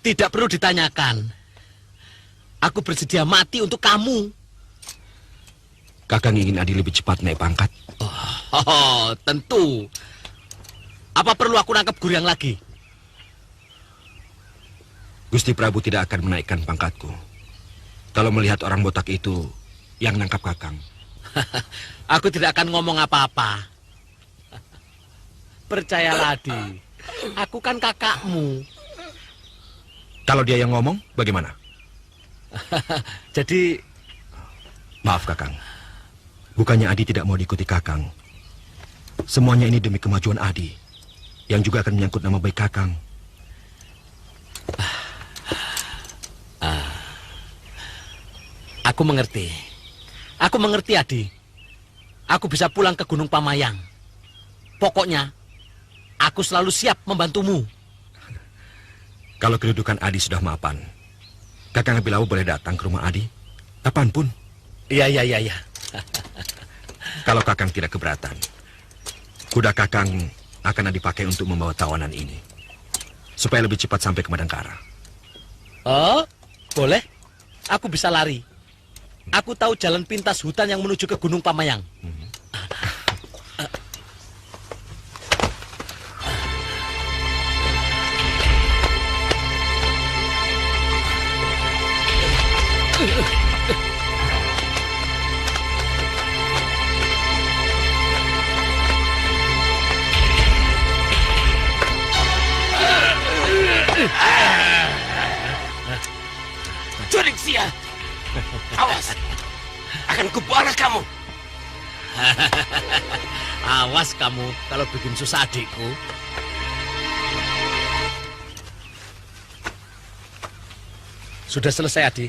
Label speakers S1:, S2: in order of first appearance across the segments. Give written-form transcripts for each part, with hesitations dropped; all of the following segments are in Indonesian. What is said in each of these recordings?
S1: Tidak perlu ditanyakan. Aku bersedia mati untuk kamu.
S2: Kakang ingin Adi lebih cepat naik pangkat?
S1: Tentu. Apa perlu aku nangkap Guryang lagi?
S2: Gusti Prabu tidak akan menaikkan pangkatku kalau melihat orang botak itu yang nangkap Kakang.
S1: Aku tidak akan ngomong apa-apa. Percayalah, Adi. Aku kan kakakmu.
S2: Kalau dia yang ngomong, bagaimana?
S1: Jadi...
S2: Maaf, Kakang. Bukannya Adi tidak mau diikuti Kakang. Semuanya ini demi kemajuan Adi, yang juga akan menyangkut nama baik Kakang.
S1: Aku mengerti. Aku mengerti, Adi. Aku bisa pulang ke Gunung Pamayang. Pokoknya, aku selalu siap membantumu.
S2: Kalau kedudukan Adi sudah mapan, Kakang Abilawu boleh datang ke rumah Adi, kapanpun.
S1: Iya.
S2: Kalau Kakang tidak keberatan, kuda Kakang akan dipakai untuk membawa tawanan ini, supaya lebih cepat sampai ke Madangkara.
S1: Oh, boleh. Aku bisa lari. Aku tahu jalan pintas hutan yang menuju ke Gunung Pamayang.
S3: Jurik sia! Awas! Akan kubuang kamu!
S1: Awas kamu kalau bikin susah adikku. Sudah selesai, Adi.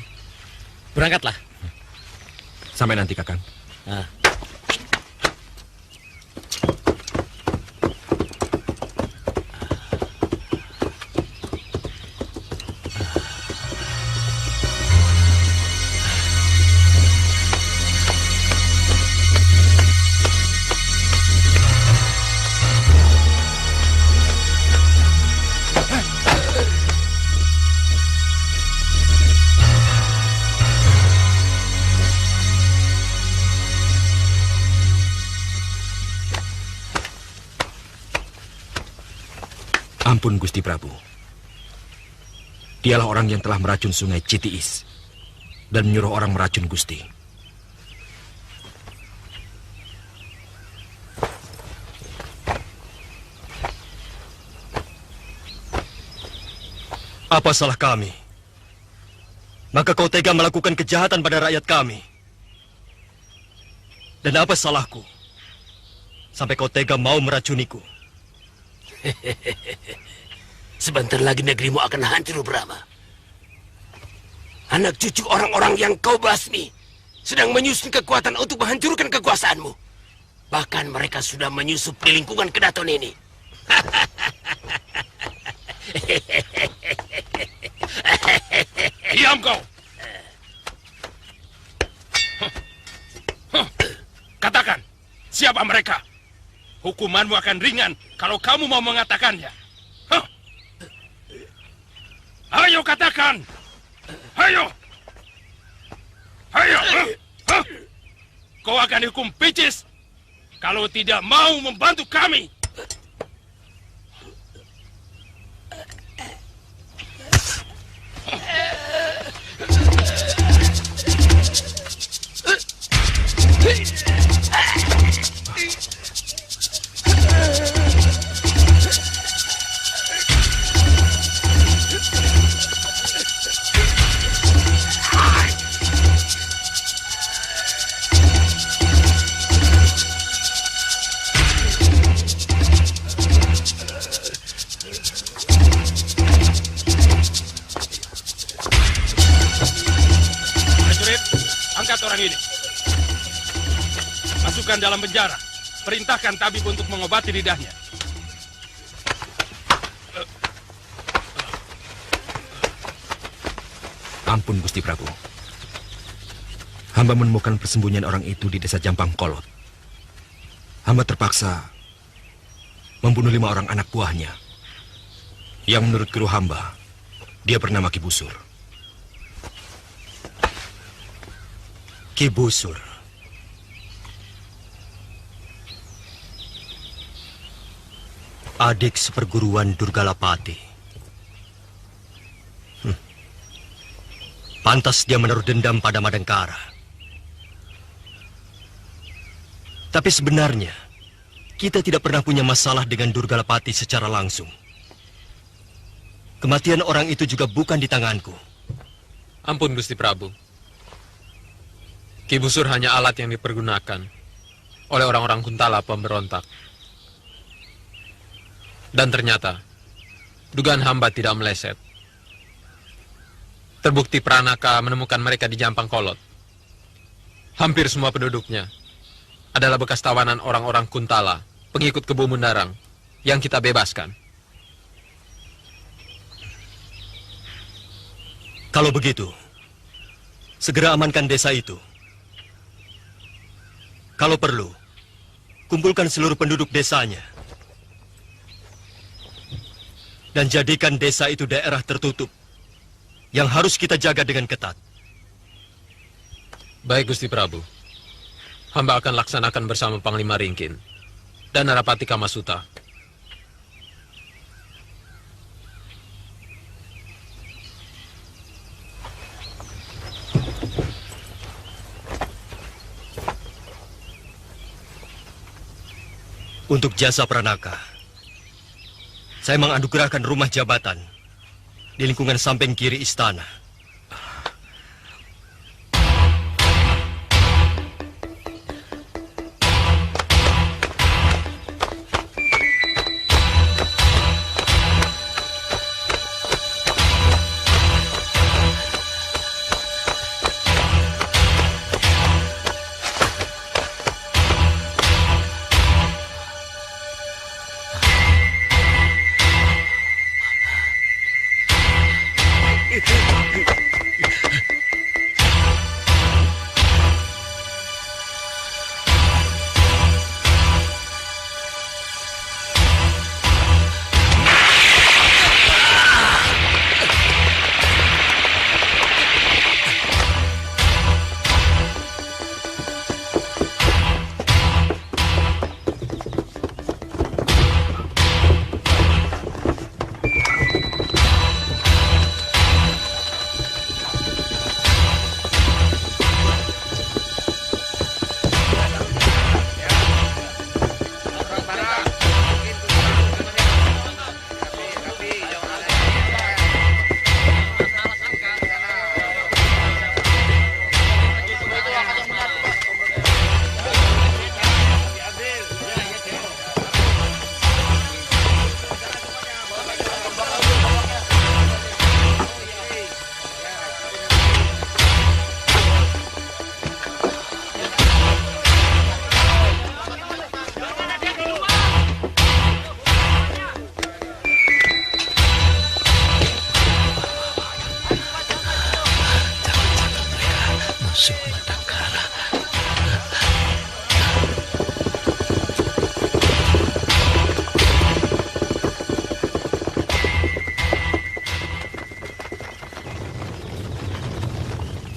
S1: Berangkatlah.
S2: Sampai nanti, Kakang.
S1: Nah.
S2: Ampun, Gusti Prabu. Dialah orang yang telah meracun sungai Citiis dan menyuruh orang meracun Gusti.
S4: Apa salah kami? Maka kau tega melakukan kejahatan pada rakyat kami. Dan apa salahku? Sampai kau tega mau meracuniku.
S3: Sebentar lagi negerimu akan hancur, Brahma. Anak cucu orang-orang yang kau basmi sedang menyusun kekuatan untuk menghancurkan kekuasaanmu. Bahkan mereka sudah menyusup di lingkungan Kedaton ini.
S5: Diam kau! Katakan, siapa mereka? Hukumanmu akan ringan kalau kamu mau mengatakannya. Hah? Ayo katakan! Ayo! Ayo! Hah? Kau akan dihukum picis kalau tidak mau membantu kami. Orang ini masukkan dalam penjara. Perintahkan tabib untuk mengobati lidahnya.
S2: Ampun, Gusti Prabu. Hamba menemukan persembunyian orang itu di desa Jampang Kolot. Hamba terpaksa membunuh 5 orang anak buahnya, yang menurut guru hamba Dia bernama Ki Busur.
S4: Ki Busur. Adik seperguruan Durgalapati. Pantas dia menaruh dendam pada Madangkara. Tapi sebenarnya, kita tidak pernah punya masalah dengan Durgalapati secara langsung. Kematian orang itu juga bukan di tanganku.
S6: Ampun, Gusti Prabu. Ki Busur hanya alat yang dipergunakan oleh orang-orang Kuntala pemberontak. Dan ternyata, dugaan hamba tidak meleset. Terbukti Pranaka menemukan mereka di Jampang Kolot. Hampir semua penduduknya adalah bekas tawanan orang-orang Kuntala, pengikut Kebu Mundarang, yang kita bebaskan.
S4: Kalau begitu, segera amankan desa itu. Kalau perlu, kumpulkan seluruh penduduk desanya. Dan jadikan desa itu daerah tertutup yang harus kita jaga dengan ketat.
S6: Baik, Gusti Prabu. Hamba akan laksanakan bersama Panglima Ringkin dan Narapati Kamasuta.
S4: Untuk jasa Pranaka, saya menganugerahkan rumah jabatan di lingkungan samping kiri istana.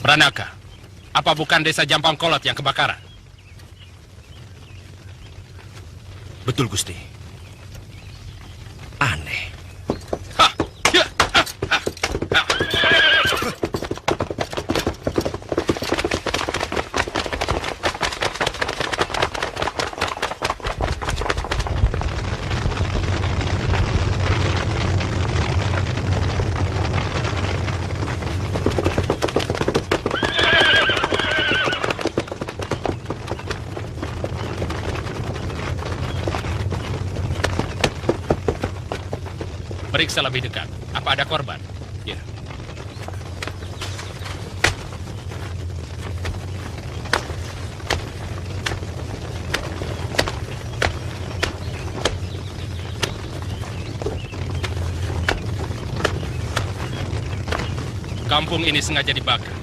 S5: Pranaka, apa bukan desa Jampang Kolot yang kebakaran?
S2: Betul, Gusti. Aneh.
S5: Periksa lebih dekat. Apa ada korban? Ya. Kampung ini sengaja dibakar.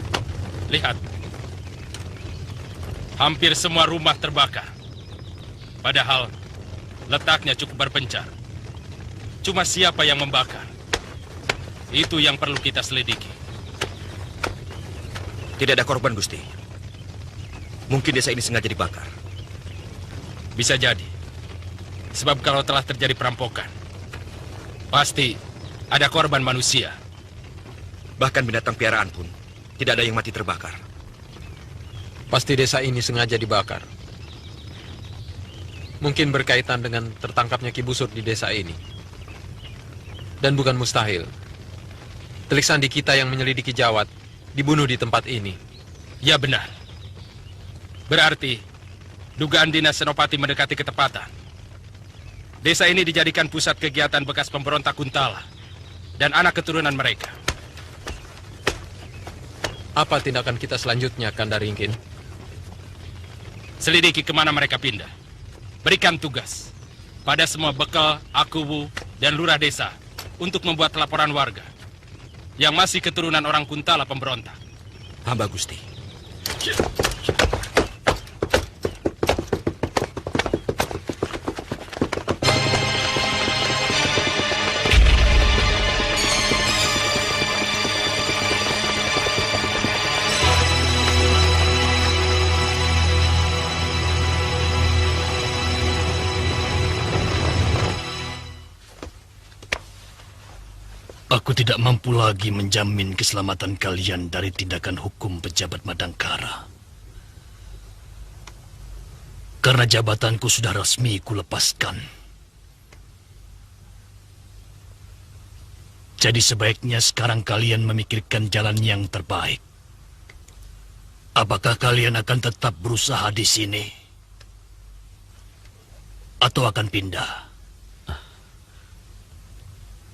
S5: Lihat. Hampir semua rumah terbakar. Padahal letaknya cukup berpencar. Cuma siapa yang membakar? Itu yang perlu kita selidiki.
S2: Tidak ada korban, Gusti. Mungkin desa ini sengaja dibakar.
S5: Bisa jadi. Sebab kalau telah terjadi perampokan, pasti ada korban manusia.
S2: Bahkan binatang piaraan pun tidak ada yang mati terbakar.
S6: Pasti desa ini sengaja dibakar. Mungkin berkaitan dengan tertangkapnya Ki Busur di desa ini. Dan bukan mustahil, telik sandi kita yang menyelidiki Jawat dibunuh di tempat ini.
S5: Ya benar. Berarti dugaan Dinas Senopati mendekati ketepatan. Desa ini dijadikan pusat kegiatan bekas pemberontak Kuntala dan anak keturunan mereka.
S6: Apa tindakan kita selanjutnya, Kanda Ringkin?
S5: Selidiki kemana mereka pindah. Berikan tugas pada semua bekal, akuwu, dan lurah desa untuk membuat laporan warga yang masih keturunan orang Kuntala pemberontak.
S2: Hamba Gusti.
S7: Aku tidak mampu lagi menjamin keselamatan kalian dari tindakan hukum pejabat Madangkara. Karena jabatanku sudah resmi kulepaskan. Jadi sebaiknya sekarang kalian memikirkan jalan yang terbaik. Apakah kalian akan tetap berusaha di sini? Atau akan pindah?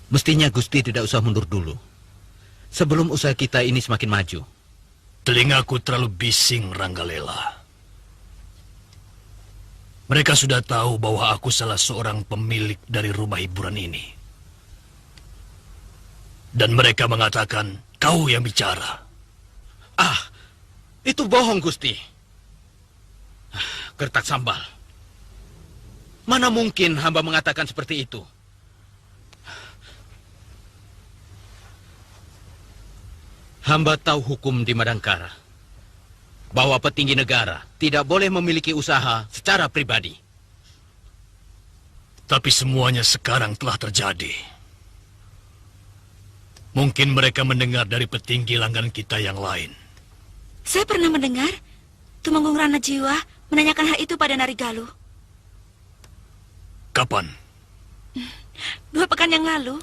S1: Mestinya Gusti tidak usah mundur dulu. Sebelum usaha kita ini semakin maju.
S7: Telingaku terlalu bising, Ranggalela. Mereka sudah tahu bahwa aku salah seorang pemilik dari rumah hiburan ini. Dan mereka mengatakan, kau yang bicara.
S1: Ah, itu bohong, Gusti. Gertak sambal. Mana mungkin hamba mengatakan seperti itu? Hamba tahu hukum di Madangkara, bahwa petinggi negara tidak boleh memiliki usaha secara pribadi.
S7: Tapi semuanya sekarang telah terjadi. Mungkin mereka mendengar dari petinggi langganan kita yang lain.
S8: Saya pernah mendengar Tumenggung Rana Jiwa menanyakan hal itu pada Narigaluh.
S7: Kapan?
S8: 2 pekan yang lalu.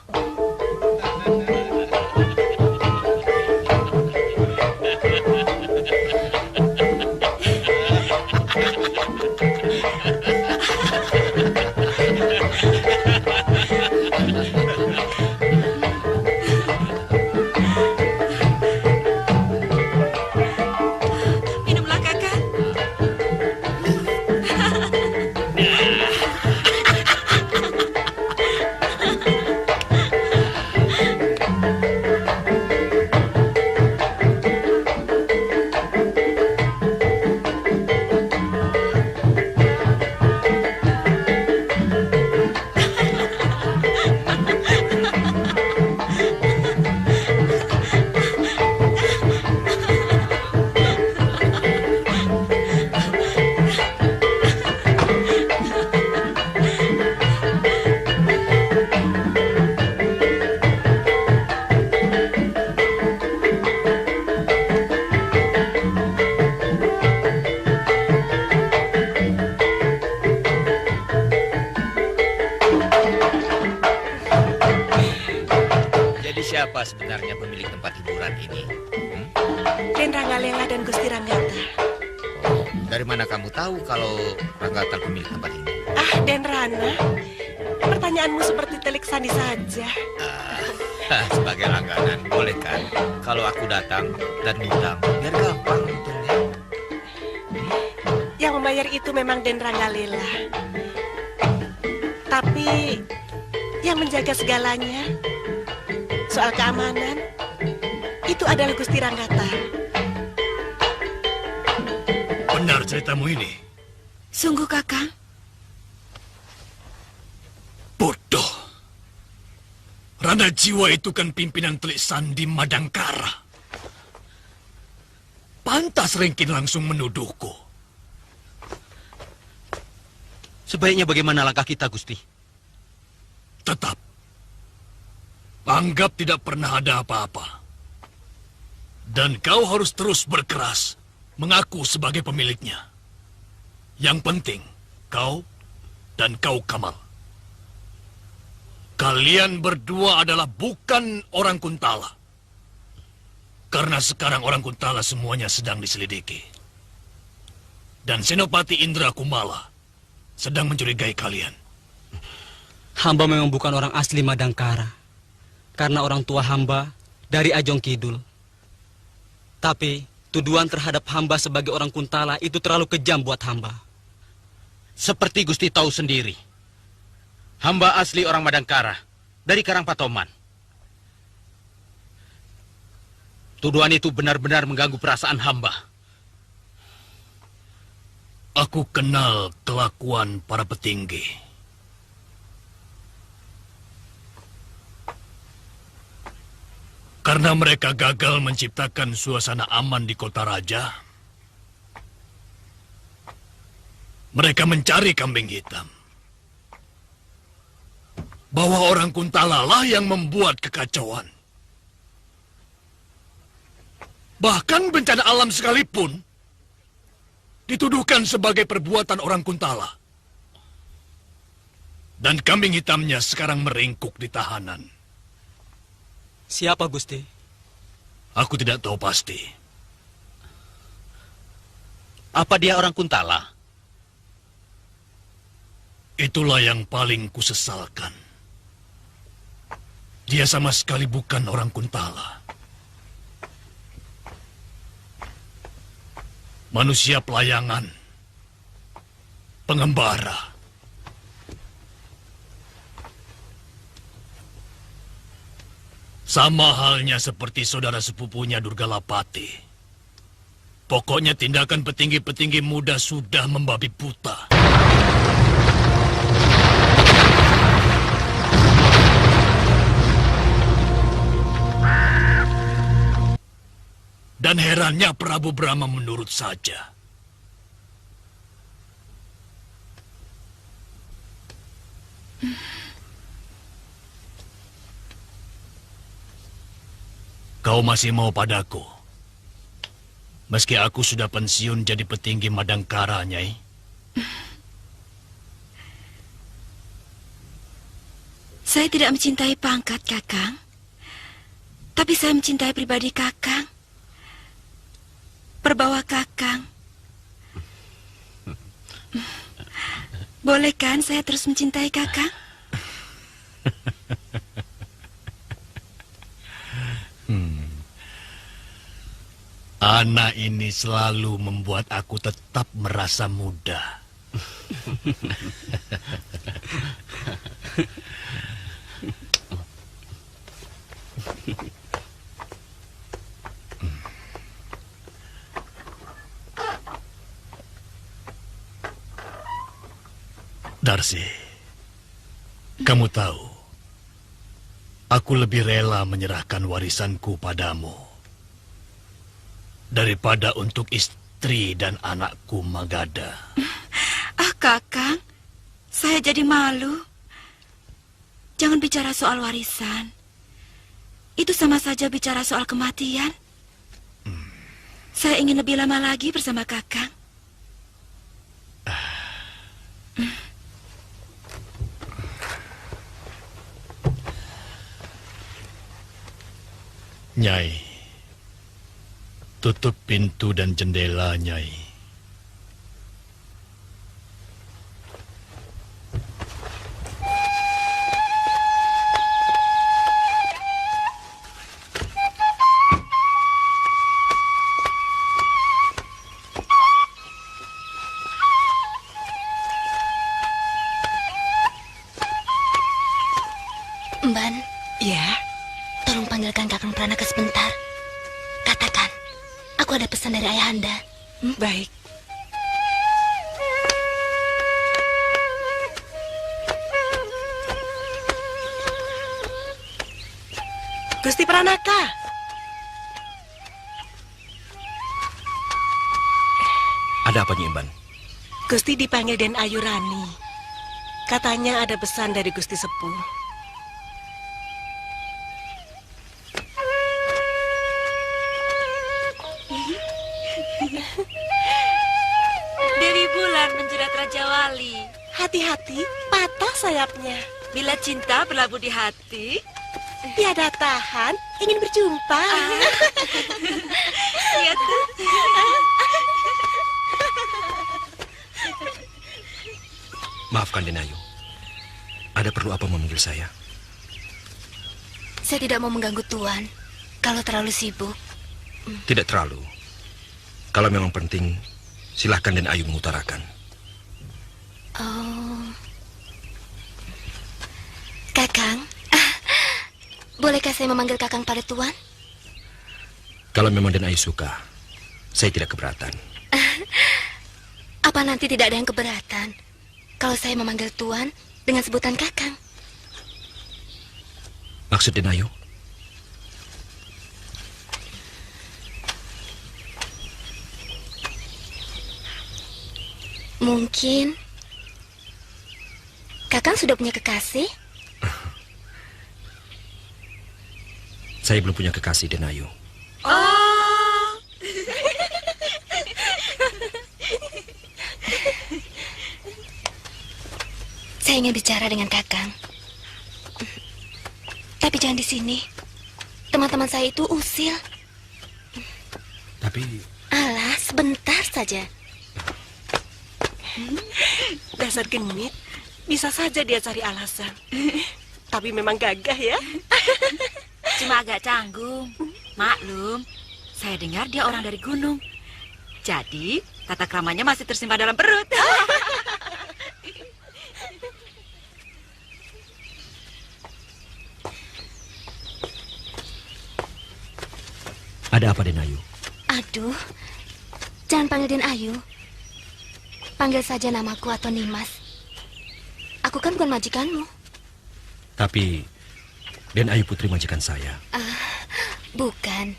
S8: Minumlah, Kakak.
S9: Siapa sebenarnya pemilik tempat hiburan ini?
S8: Den Ranggalela dan Gusti Ranggata.
S9: Oh, dari mana kamu tahu kalau Ranggata pemilik tempat ini?
S8: Ah, Den Rana. Pertanyaanmu seperti telik sandi saja.
S9: Sebagai langganan, boleh kan? Kalau aku datang dan ngundang, biar gampang untungnya.
S8: Yang membayar itu memang Den Ranggalela. Tapi yang menjaga segalanya, soal keamanan, itu adalah Gusti Ranggata.
S7: Benar ceritamu ini?
S8: Sungguh, Kakang.
S7: Bodoh. Rana Jiwa itu kan pimpinan Telik Sandi Madangkara. Pantas Rengkin langsung menuduhku.
S1: Sebaiknya bagaimana langkah kita, Gusti?
S7: Tetap. Anggap tidak pernah ada apa-apa. Dan kau harus terus berkeras, mengaku sebagai pemiliknya. Yang penting, kau dan kau Kamal. Kalian berdua adalah bukan orang Kuntala. Karena sekarang orang Kuntala semuanya sedang diselidiki. Dan Senopati Indra Kumala sedang mencurigai kalian.
S10: Hamba memang bukan orang asli Madangkara. Karena orang tua hamba dari Ajong Kidul. Tapi tuduhan terhadap hamba sebagai orang Kuntala itu terlalu kejam buat hamba.
S1: Seperti Gusti tahu sendiri, hamba asli orang Madangkara dari Karangpatoman. Tuduhan itu benar-benar mengganggu perasaan hamba.
S7: Aku kenal kelakuan para petinggi. Karena mereka gagal menciptakan suasana aman di kota raja, mereka mencari kambing hitam. Bahwa orang Kuntala lah yang membuat kekacauan. Bahkan bencana alam sekalipun dituduhkan sebagai perbuatan orang Kuntala. Dan kambing hitamnya sekarang meringkuk di tahanan.
S10: Siapa, Gusti?
S7: Aku tidak tahu pasti.
S1: Apa dia orang Kuntala?
S7: Itulah yang paling kusesalkan. Dia sama sekali bukan orang Kuntala. Manusia pelayangan, pengembara. Sama halnya seperti saudara sepupunya Durgalapati. Pokoknya tindakan petinggi-petinggi muda sudah membabi buta. Dan herannya Prabu Brahma menurut saja. Kau masih mau padaku? Meski aku sudah pensiun jadi petinggi Madangkara, Nyai.
S8: Saya tidak mencintai pangkat, Kakang. Tapi saya mencintai pribadi Kakang. Perbawa Kakang. Boleh kan saya terus mencintai Kakang?
S7: Anak ini selalu membuat aku tetap merasa muda. Darcy, kamu tahu, aku lebih rela menyerahkan warisanku padamu daripada untuk istri dan anakku Magada.
S8: Kakang, saya jadi malu. Jangan bicara soal warisan. Itu sama saja bicara soal kematian. Saya ingin lebih lama lagi bersama Kakang.
S7: Nyai, tutup pintu dan jendela, Nyai.
S11: Mban. Ya? Tolong panggilkan Kakang Pranaka sebentar. Katakan, aku ada pesan dari Ayahanda.
S12: Baik. Gusti Pranaka.
S2: Ada apa, Nyi Imban?
S12: Gusti dipanggil Den Ayurani. Katanya ada pesan dari Gusti Sepuh.
S8: Dewi Bulan menjerat Raja Wali.
S12: Hati-hati, patah sayapnya.
S8: Bila cinta berlabuh di hati,
S12: tiada tahan, ingin berjumpa.
S8: Iya tuh.
S2: Maafkan Denayu. Ada perlu apa memanggil saya?
S11: Saya tidak mau mengganggu Tuan kalau terlalu sibuk.
S2: Tidak terlalu. Kalau memang penting, silahkan Denayu mengutarakan.
S11: Oh. Kakang, bolehkah saya memanggil Kakang pada Tuan?
S2: Kalau memang Denayu suka, saya tidak keberatan.
S11: Apa nanti tidak ada yang keberatan kalau saya memanggil Tuan dengan sebutan Kakang?
S2: Maksud Denayu?
S11: Mungkin Kakang sudah punya kekasih?
S2: Saya belum punya kekasih, Denayu.
S8: Oh.
S11: Saya ingin bicara dengan Kakang. Tapi jangan di sini. Teman-teman saya itu usil.
S2: Tapi...
S11: Alah, sebentar saja.
S12: Dasar genit, bisa saja dia cari alasan. Tapi memang gagah ya.
S8: Cuma agak canggung. Maklum, saya dengar dia orang dari gunung. Jadi, tata keramanya masih tersimpan dalam perut.
S2: Ada apa, Denayu?
S11: Aduh, jangan panggil Den Ayu. Panggil saja namaku atau Nimas. Aku kan bukan majikanmu.
S2: Tapi Denayu putri majikan saya.
S11: Bukan.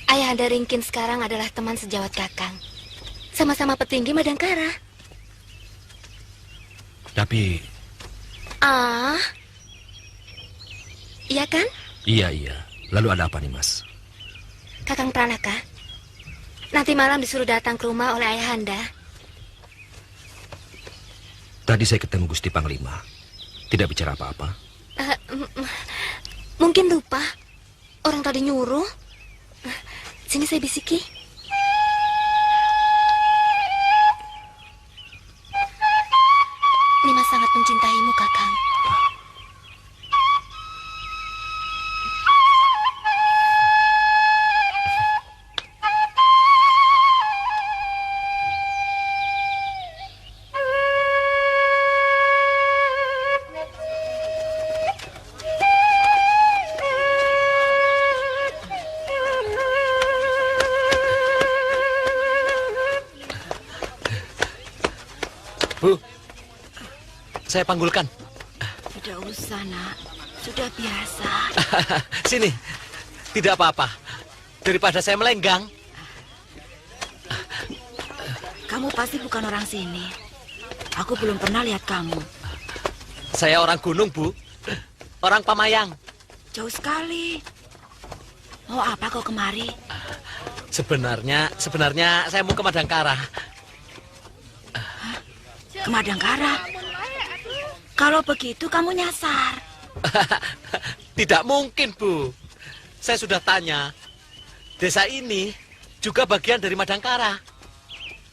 S11: Ayahanda Ringkin sekarang adalah teman sejawat Kakang. Sama-sama petinggi Madangkara.
S2: Tapi...
S11: Iya kan?
S2: Iya. Lalu ada apa, Nimas?
S11: Kakang Pranaka, nanti malam disuruh datang ke rumah oleh Ayahanda.
S2: Tadi saya ketemu Gusti Panglima. Tidak bicara apa-apa.
S11: Mungkin lupa. Orang tadi nyuruh. Sini saya bisiki. Nimas sangat mencintaimu, Kakang.
S1: Bu, saya panggulkan.
S8: Tidak usah, nak. Sudah biasa.
S1: Sini, tidak apa-apa. Daripada saya melenggang.
S8: Kamu pasti bukan orang sini. Aku belum pernah lihat kamu.
S1: Saya orang gunung, Bu. Orang Pamayang.
S8: Jauh sekali. Mau apa kau kemari?
S1: Sebenarnya saya mau ke Madangkara.
S8: Ke Madangkara? Kalau begitu kamu nyasar.
S1: Tidak mungkin, Bu. Saya sudah tanya. Desa ini juga bagian dari Madangkara.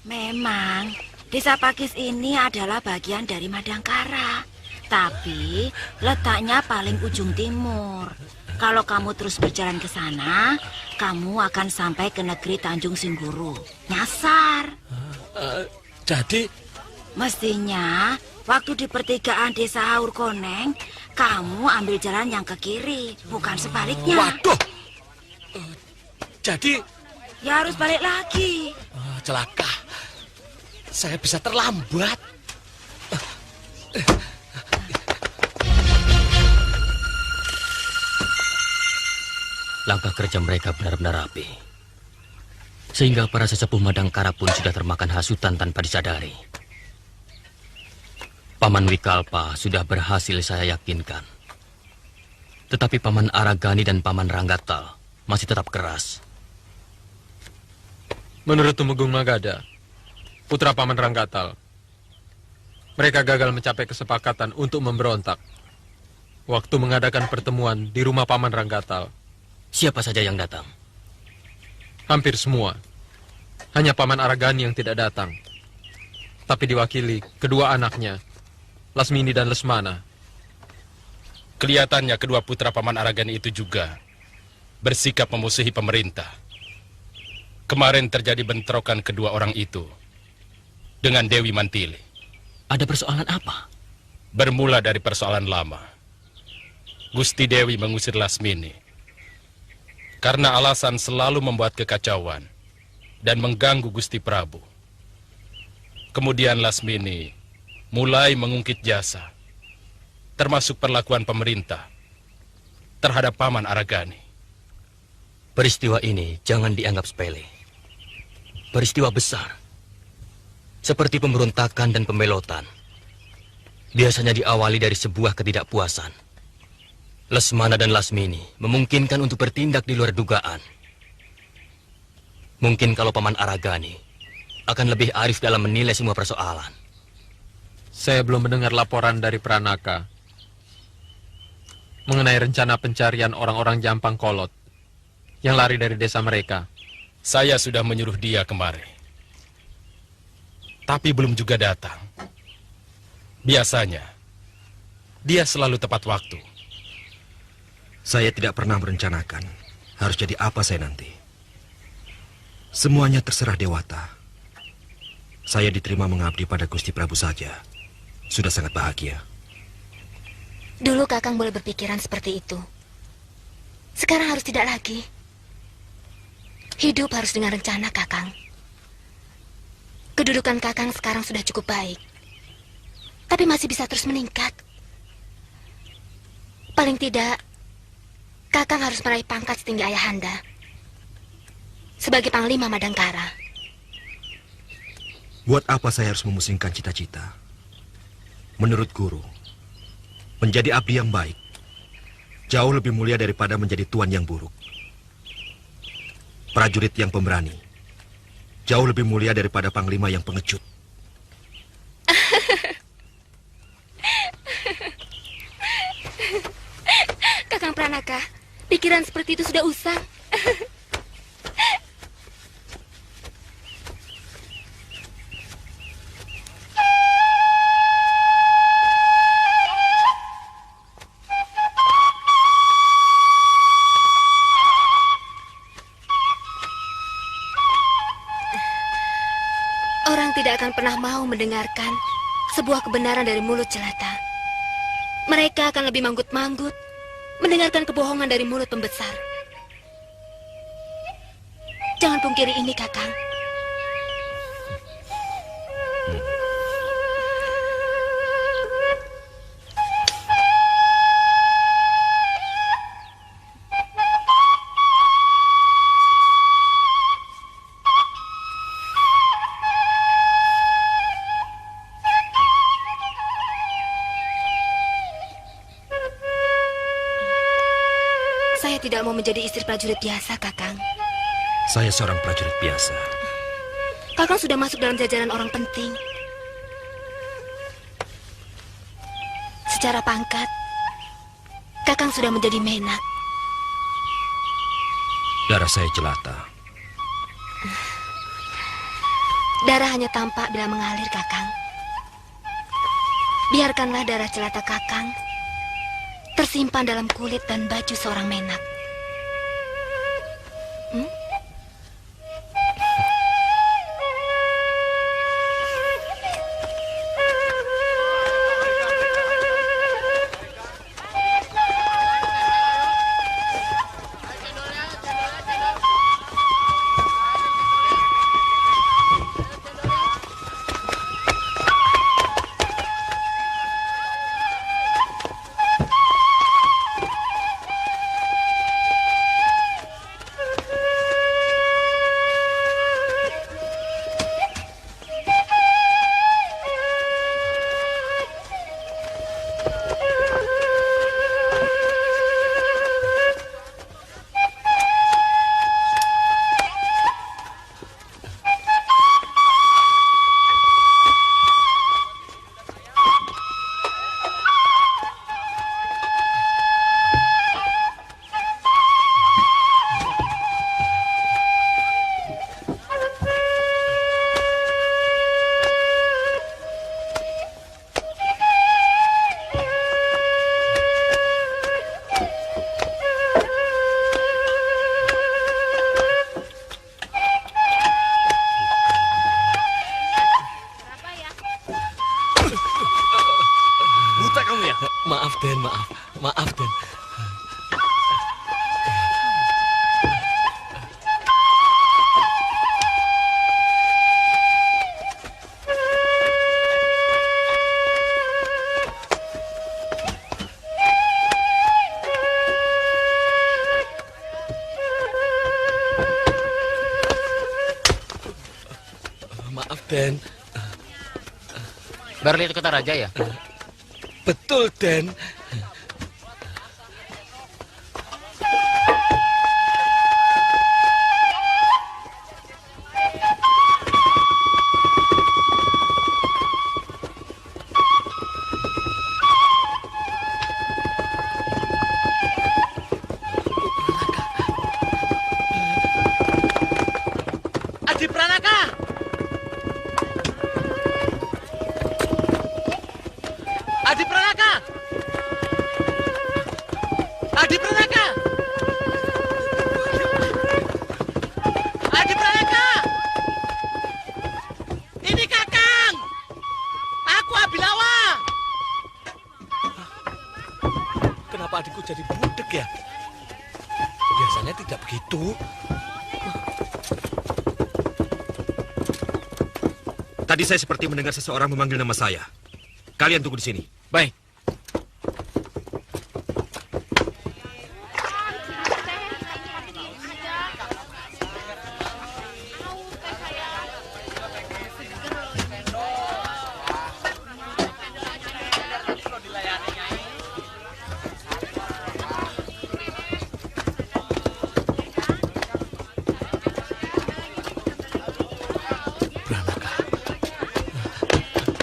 S8: Memang, desa Pakis ini adalah bagian dari Madangkara. Tapi letaknya paling ujung timur. Kalau kamu terus berjalan ke sana, kamu akan sampai ke negeri Tanjung Singguru. Nyasar.
S1: Jadi...
S8: Mestinya, waktu di pertigaan desa Haur Koneng, kamu ambil jalan yang ke kiri, bukan sebaliknya.
S1: Waduh! Jadi...
S8: Ya harus balik lagi.
S1: Celaka. Saya bisa terlambat.
S13: Langkah kerja mereka benar-benar rapi. Sehingga para sesepuh Madangkara pun sudah termakan hasutan tanpa disadari. Paman Wikalpa sudah berhasil saya yakinkan. Tetapi Paman Aragani dan Paman Ranggatal masih tetap keras.
S6: Menurut Tumenggung Magada, putra Paman Ranggatal, mereka gagal mencapai kesepakatan untuk memberontak waktu mengadakan pertemuan di rumah Paman Ranggatal.
S13: Siapa saja yang datang?
S6: Hampir semua. Hanya Paman Aragani yang tidak datang. Tapi diwakili kedua anaknya, Lasmini dan Lesmana.
S5: Kelihatannya kedua putra Paman Aragani itu juga bersikap memusuhi pemerintah. Kemarin terjadi bentrokan kedua orang itu dengan Dewi Mantili.
S13: Ada persoalan apa?
S5: Bermula dari persoalan lama. Gusti Dewi mengusir Lasmini karena alasan selalu membuat kekacauan dan mengganggu Gusti Prabu. Kemudian Lasmini mulai mengungkit jasa, termasuk perlakuan pemerintah terhadap Paman Aragani.
S13: Peristiwa ini jangan dianggap sepele. Peristiwa besar, seperti pemberontakan dan pembelotan, biasanya diawali dari sebuah ketidakpuasan. Lesmana dan Lasmini memungkinkan untuk bertindak di luar dugaan. Mungkin kalau Paman Aragani akan lebih arif dalam menilai semua persoalan.
S6: Saya belum mendengar laporan dari Pranaka mengenai rencana pencarian orang-orang Jampang Kolot yang lari dari desa mereka.
S5: Saya sudah menyuruh dia kemari, tapi belum juga datang. Biasanya, dia selalu tepat waktu.
S2: Saya tidak pernah merencanakan harus jadi apa saya nanti. Semuanya terserah Dewata. Saya diterima mengabdi pada Gusti Prabu saja. Sudah sangat bahagia.
S11: Dulu Kakang boleh berpikiran seperti itu. Sekarang harus tidak lagi. Hidup harus dengan rencana, Kakang. Kedudukan Kakang sekarang sudah cukup baik. Tapi masih bisa terus meningkat. Paling tidak, Kakang harus meraih pangkat setinggi ayahanda. Sebagai Panglima Madangkara.
S2: Buat apa saya harus memusingkan cita-cita? Menurut guru, menjadi abdi yang baik jauh lebih mulia daripada menjadi tuan yang buruk. Prajurit yang pemberani jauh lebih mulia daripada panglima yang pengecut.
S11: Kakang Pranaka, pikiran seperti itu sudah usang. Orang tidak akan pernah mau mendengarkan sebuah kebenaran dari mulut jelata. Mereka akan lebih manggut-manggut mendengarkan kebohongan dari mulut pembesar. Jangan pungkiri ini, Kakang. Saya tidak mau menjadi istri prajurit biasa, Kakang.
S2: Saya seorang prajurit biasa.
S11: Kakang sudah masuk dalam jajaran orang penting. Secara pangkat, Kakang sudah menjadi menak.
S2: Darah saya jelata.
S11: Darah hanya tampak bila mengalir, Kakang. Biarkanlah darah jelata Kakang tersimpan dalam kulit dan baju seorang menak.
S1: Den, maaf. Maaf, Den. Maaf, Den.
S9: Barli itu kota raja ya?
S1: Betul, Den. Adi Pranaka! Adi Pranaka! Adi Pranaka! Adi Pranaka! Ini Kakang! Aku Abilawa! Kenapa adikku jadi budek ya? Biasanya tidak begitu.
S2: Tadi saya seperti mendengar seseorang memanggil nama saya. Kalian tunggu di sini.
S1: Baik.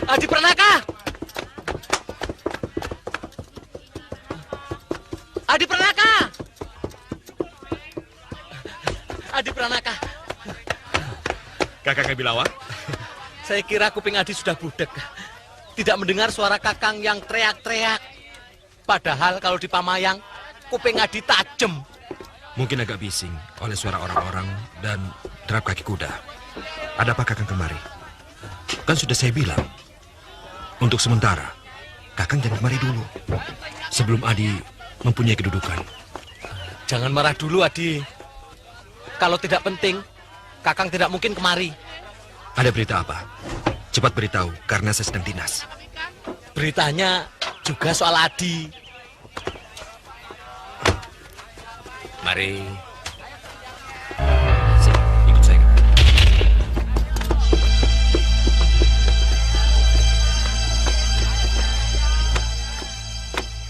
S1: Adi Pranaka! Adi Pranaka! Adi Pranaka!
S2: Kakang Abilawa?
S1: Saya kira kuping Adi sudah budek. Tidak mendengar suara Kakang yang teriak-teriak. Padahal kalau di Pamayang, kuping Adi tajam.
S2: Mungkin agak bising oleh suara orang-orang dan derap kaki kuda. Ada apa Kakang kemari? Kan sudah saya bilang. Untuk sementara, Kakang jangan kemari dulu. Sebelum Adi mempunyai kedudukan.
S1: Jangan marah dulu, Adi. Kalau tidak penting, Kakang tidak mungkin kemari.
S2: Ada berita apa? Cepat beritahu, karena saya sedang dinas.
S1: Beritanya juga soal Adi.
S2: Mari. Ikut saya.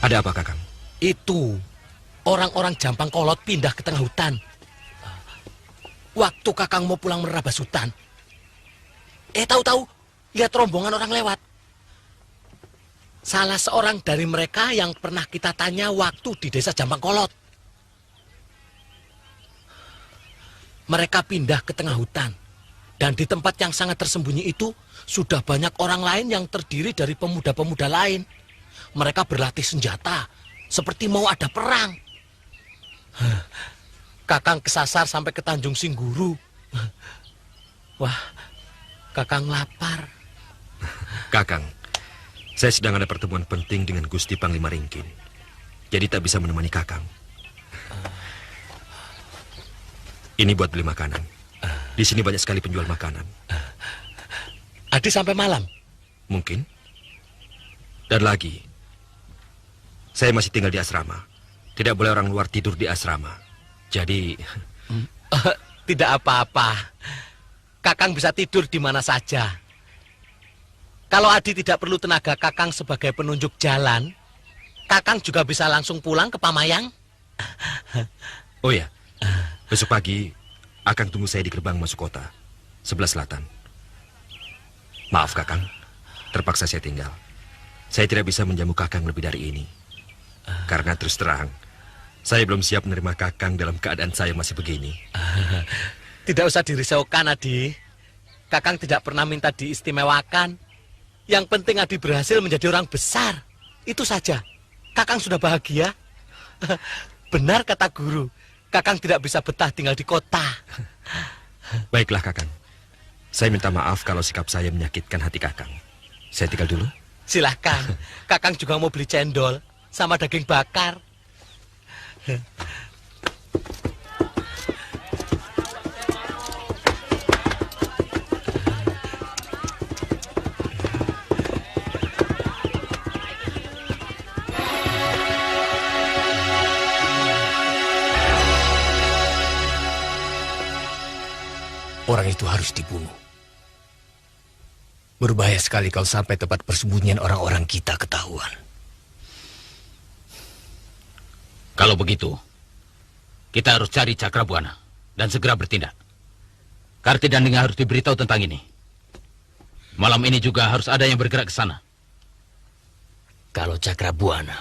S2: Ada apa, Kakang?
S1: Itu, orang-orang Jampang Kolot pindah ke tengah hutan. Waktu Kakang mau pulang merabas hutan. Tahu-tahu, lihat rombongan orang lewat. Salah seorang dari mereka yang pernah kita tanya waktu di desa Jampang Kolot. Mereka pindah ke tengah hutan. Dan di tempat yang sangat tersembunyi itu, sudah banyak orang lain yang terdiri dari pemuda-pemuda lain. Mereka berlatih senjata, seperti mau ada perang. Kakang kesasar sampai ke Tanjung Singguru. Wah, Kakang lapar.
S2: Kakang, saya sedang ada pertemuan penting dengan Gusti Panglima Ringkin. Jadi tak bisa menemani Kakang. Ini buat beli makanan. Di sini banyak sekali penjual makanan.
S1: Adi sampai malam?
S2: Mungkin. Dan lagi, saya masih tinggal di asrama. Tidak boleh orang luar tidur di asrama. Jadi...
S1: Tidak apa-apa. Kakang bisa tidur di mana saja. Kalau Adi tidak perlu tenaga Kakang sebagai penunjuk jalan, Kakang juga bisa langsung pulang ke Pamayang.
S2: Oh ya, besok pagi Akang tunggu saya di gerbang masuk kota, sebelah selatan. Maaf Kakang, terpaksa saya tinggal. Saya tidak bisa menjamu Kakang lebih dari ini. Karena terus terang, saya belum siap menerima Kakang dalam keadaan saya masih begini.
S1: Tidak usah dirisaukan, Adi. Kakang tidak pernah minta diistimewakan. Yang penting Adi berhasil menjadi orang besar. Itu saja. Kakang sudah bahagia. Benar kata guru. Kakang tidak bisa betah tinggal di kota.
S2: Baiklah Kakang. Saya minta maaf kalau sikap saya menyakitkan hati Kakang. Saya tinggal dulu.
S1: Silahkan. Kakang juga mau beli cendol. sama daging bakar.
S3: Orang itu harus dibunuh. Berbahaya sekali kalau sampai tempat persembunyian orang-orang kita ketahuan.
S9: Kalau begitu, kita harus cari Cakrabuana dan segera bertindak. Karti dan Ninga harus diberitahu tentang ini. Malam ini juga harus ada yang bergerak ke sana.
S13: Kalau Cakrabuana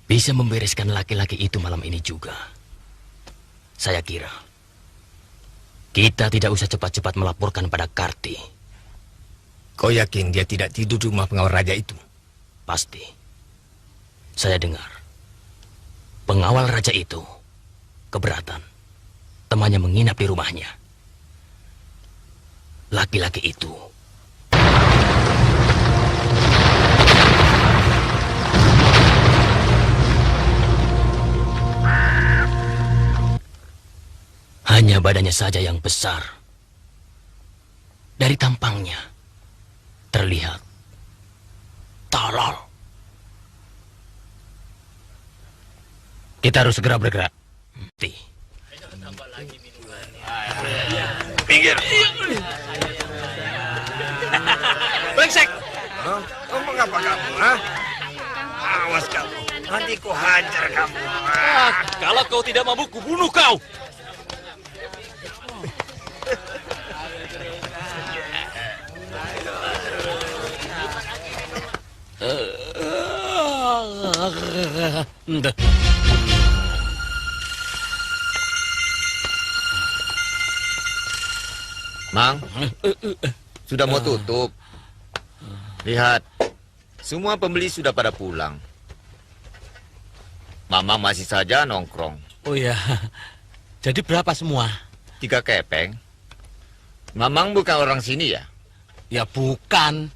S13: bisa membereskan laki-laki itu malam ini juga, saya kira kita tidak usah cepat-cepat melaporkan pada Karti.
S3: Kau yakin dia tidak tidur di rumah pengawal raja itu?
S13: Pasti. Saya dengar pengawal raja itu keberatan temannya menginap di rumahnya. Laki-laki itu hanya badannya saja yang besar. Dari tampangnya terlihat tolol.
S9: Kita harus segera bergerak.
S3: Pinggir.
S1: Brengsek!
S3: Kamu ngapa kamu, ha? Awas kamu, nanti ku hajar kamu.
S1: Kalau kau tidak mampu, kubunuh kau.
S9: Mang, sudah mau tutup. Lihat, semua pembeli sudah pada pulang. Mama masih saja nongkrong.
S1: Oh ya, jadi berapa semua?
S9: 3 kepeng. Mamang bukan orang sini ya?
S1: Ya bukan.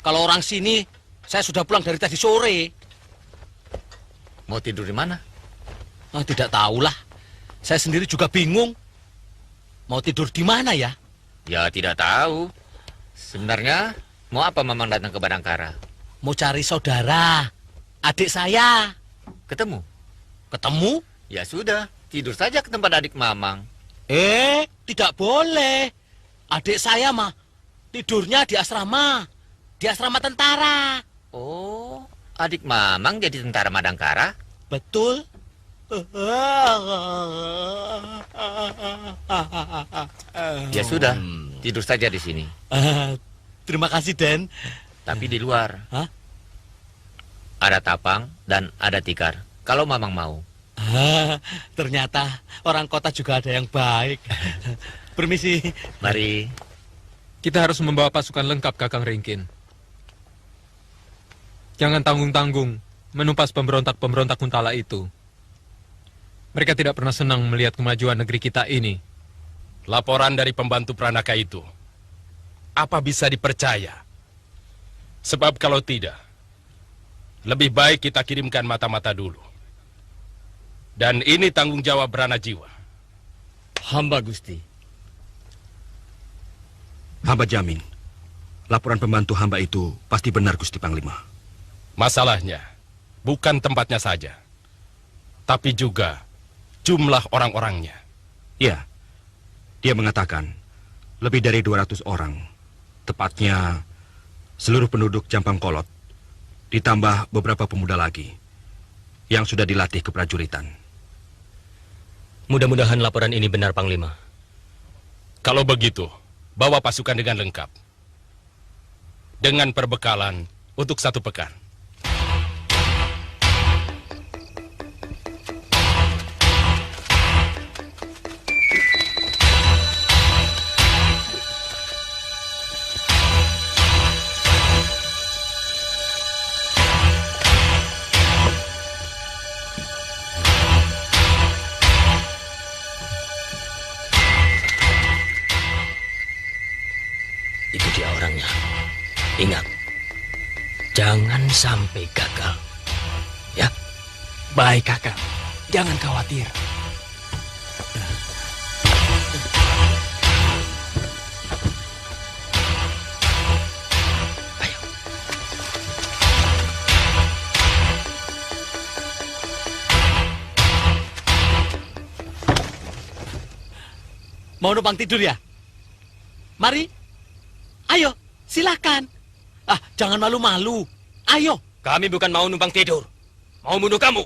S1: Kalau orang sini, saya sudah pulang dari tadi sore.
S9: Mau tidur di mana?
S1: Tidak tahulah. Saya sendiri juga bingung. Mau tidur di mana ya?
S9: Ya tidak tahu. Sebenarnya mau apa Mamang datang ke Badangkara?
S1: Mau cari saudara, adik saya.
S9: Ketemu?
S1: Ketemu?
S9: Ya sudah, tidur saja ke tempat adik Mamang.
S1: Tidak boleh. Adik saya mah tidurnya di asrama. Di asrama tentara.
S9: Oh, adik Mamang jadi tentara Madangkara?
S1: Betul.
S9: Ya sudah, tidur saja di sini.
S1: Terima kasih, Den.
S9: Tapi di luar.
S1: Hah?
S9: Ada tapang dan ada tikar. Kalau Mamang mau.
S1: Ternyata orang kota juga ada yang baik. Permisi.
S9: Mari.
S6: Kita harus membawa pasukan lengkap, Kakang Ringkin. Jangan tanggung-tanggung menumpas pemberontak-pemberontak Kuntala itu. Mereka tidak pernah senang melihat kemajuan negeri kita ini.
S5: Laporan dari pembantu Pranaka itu, apa bisa dipercaya? Sebab kalau tidak, lebih baik kita kirimkan mata-mata dulu. Dan ini tanggung jawab Branajiwa.
S3: Hamba Gusti.
S2: Hamba jamin, laporan pembantu hamba itu pasti benar, Gusti Panglima.
S5: Masalahnya, bukan tempatnya saja, tapi juga jumlah orang-orangnya.
S2: Ya, dia mengatakan lebih dari 200 orang, tepatnya seluruh penduduk Jampang Kolot, ditambah beberapa pemuda lagi yang sudah dilatih keprajuritan.
S13: Mudah-mudahan laporan ini benar, Panglima.
S5: Kalau begitu, bawa pasukan dengan lengkap. Dengan perbekalan untuk 1 pekan.
S13: Itu dia orangnya. Ingat, jangan sampai gagal.
S14: Baik, Kakang. Jangan khawatir.
S1: Mau numpang tidur ya? Mari. Ayo, silakan. Ah, jangan malu-malu. Ayo.
S13: Kami bukan mau numpang tidur. Mau bunuh kamu.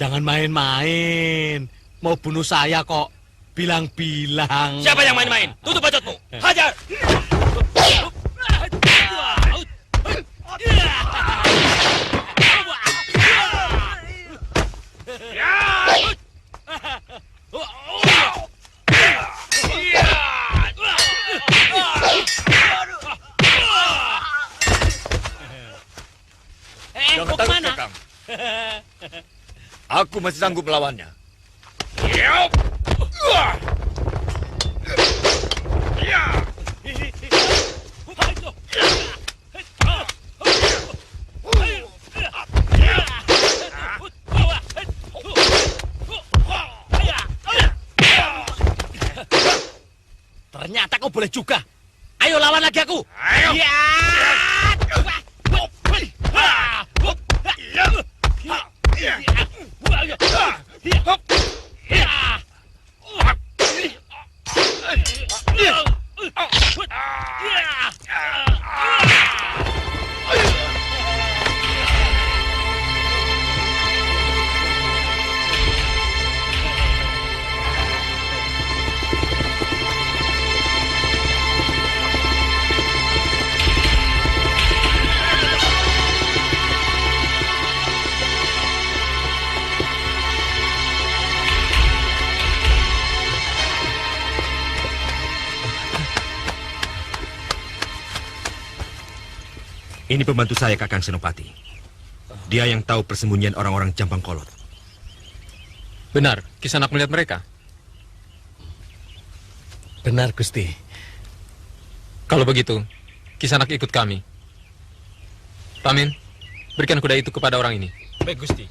S1: Jangan main-main. Mau bunuh saya kok. Bilang-bilang.
S13: Siapa yang main-main? Tutup bacotmu. Hajar.
S1: Mau kemana?
S2: Aku masih sanggup melawannya.
S1: Ternyata kau boleh juga. Ayo lawan lagi aku. Ayo.
S2: Ini pembantu saya, Kakang Senopati. Dia yang tahu persembunyian orang-orang Jampang Kolot.
S6: Benar, Kisanak melihat mereka.
S1: Benar, Gusti.
S6: Kalau begitu, Kisanak ikut kami. Pamin, berikan kuda itu kepada orang ini.
S4: Baik, Gusti.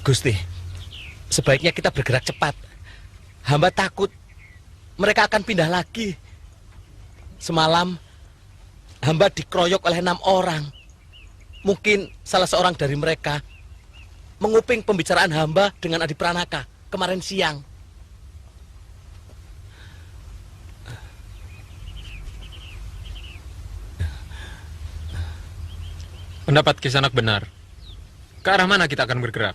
S1: Gusti, sebaiknya kita bergerak cepat. Hamba takut mereka akan pindah lagi. Semalam, hamba dikeroyok oleh 6 orang. Mungkin salah seorang dari mereka menguping pembicaraan hamba dengan Adi Pranaka kemarin siang.
S6: Pendapat Kisanak benar. Ke arah mana kita akan bergerak?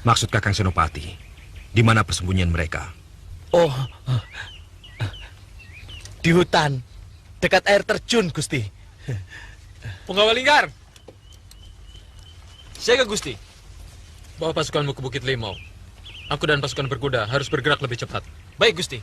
S2: Maksud Kakang Senopati, di mana persembunyian mereka?
S1: Oh, di hutan, dekat air terjun, Gusti.
S6: Punggawa Linggar.
S4: Saya ke Gusti.
S6: Bawa pasukanmu ke Bukit Limau. Aku dan pasukan berkuda harus bergerak lebih cepat.
S4: Baik, Gusti.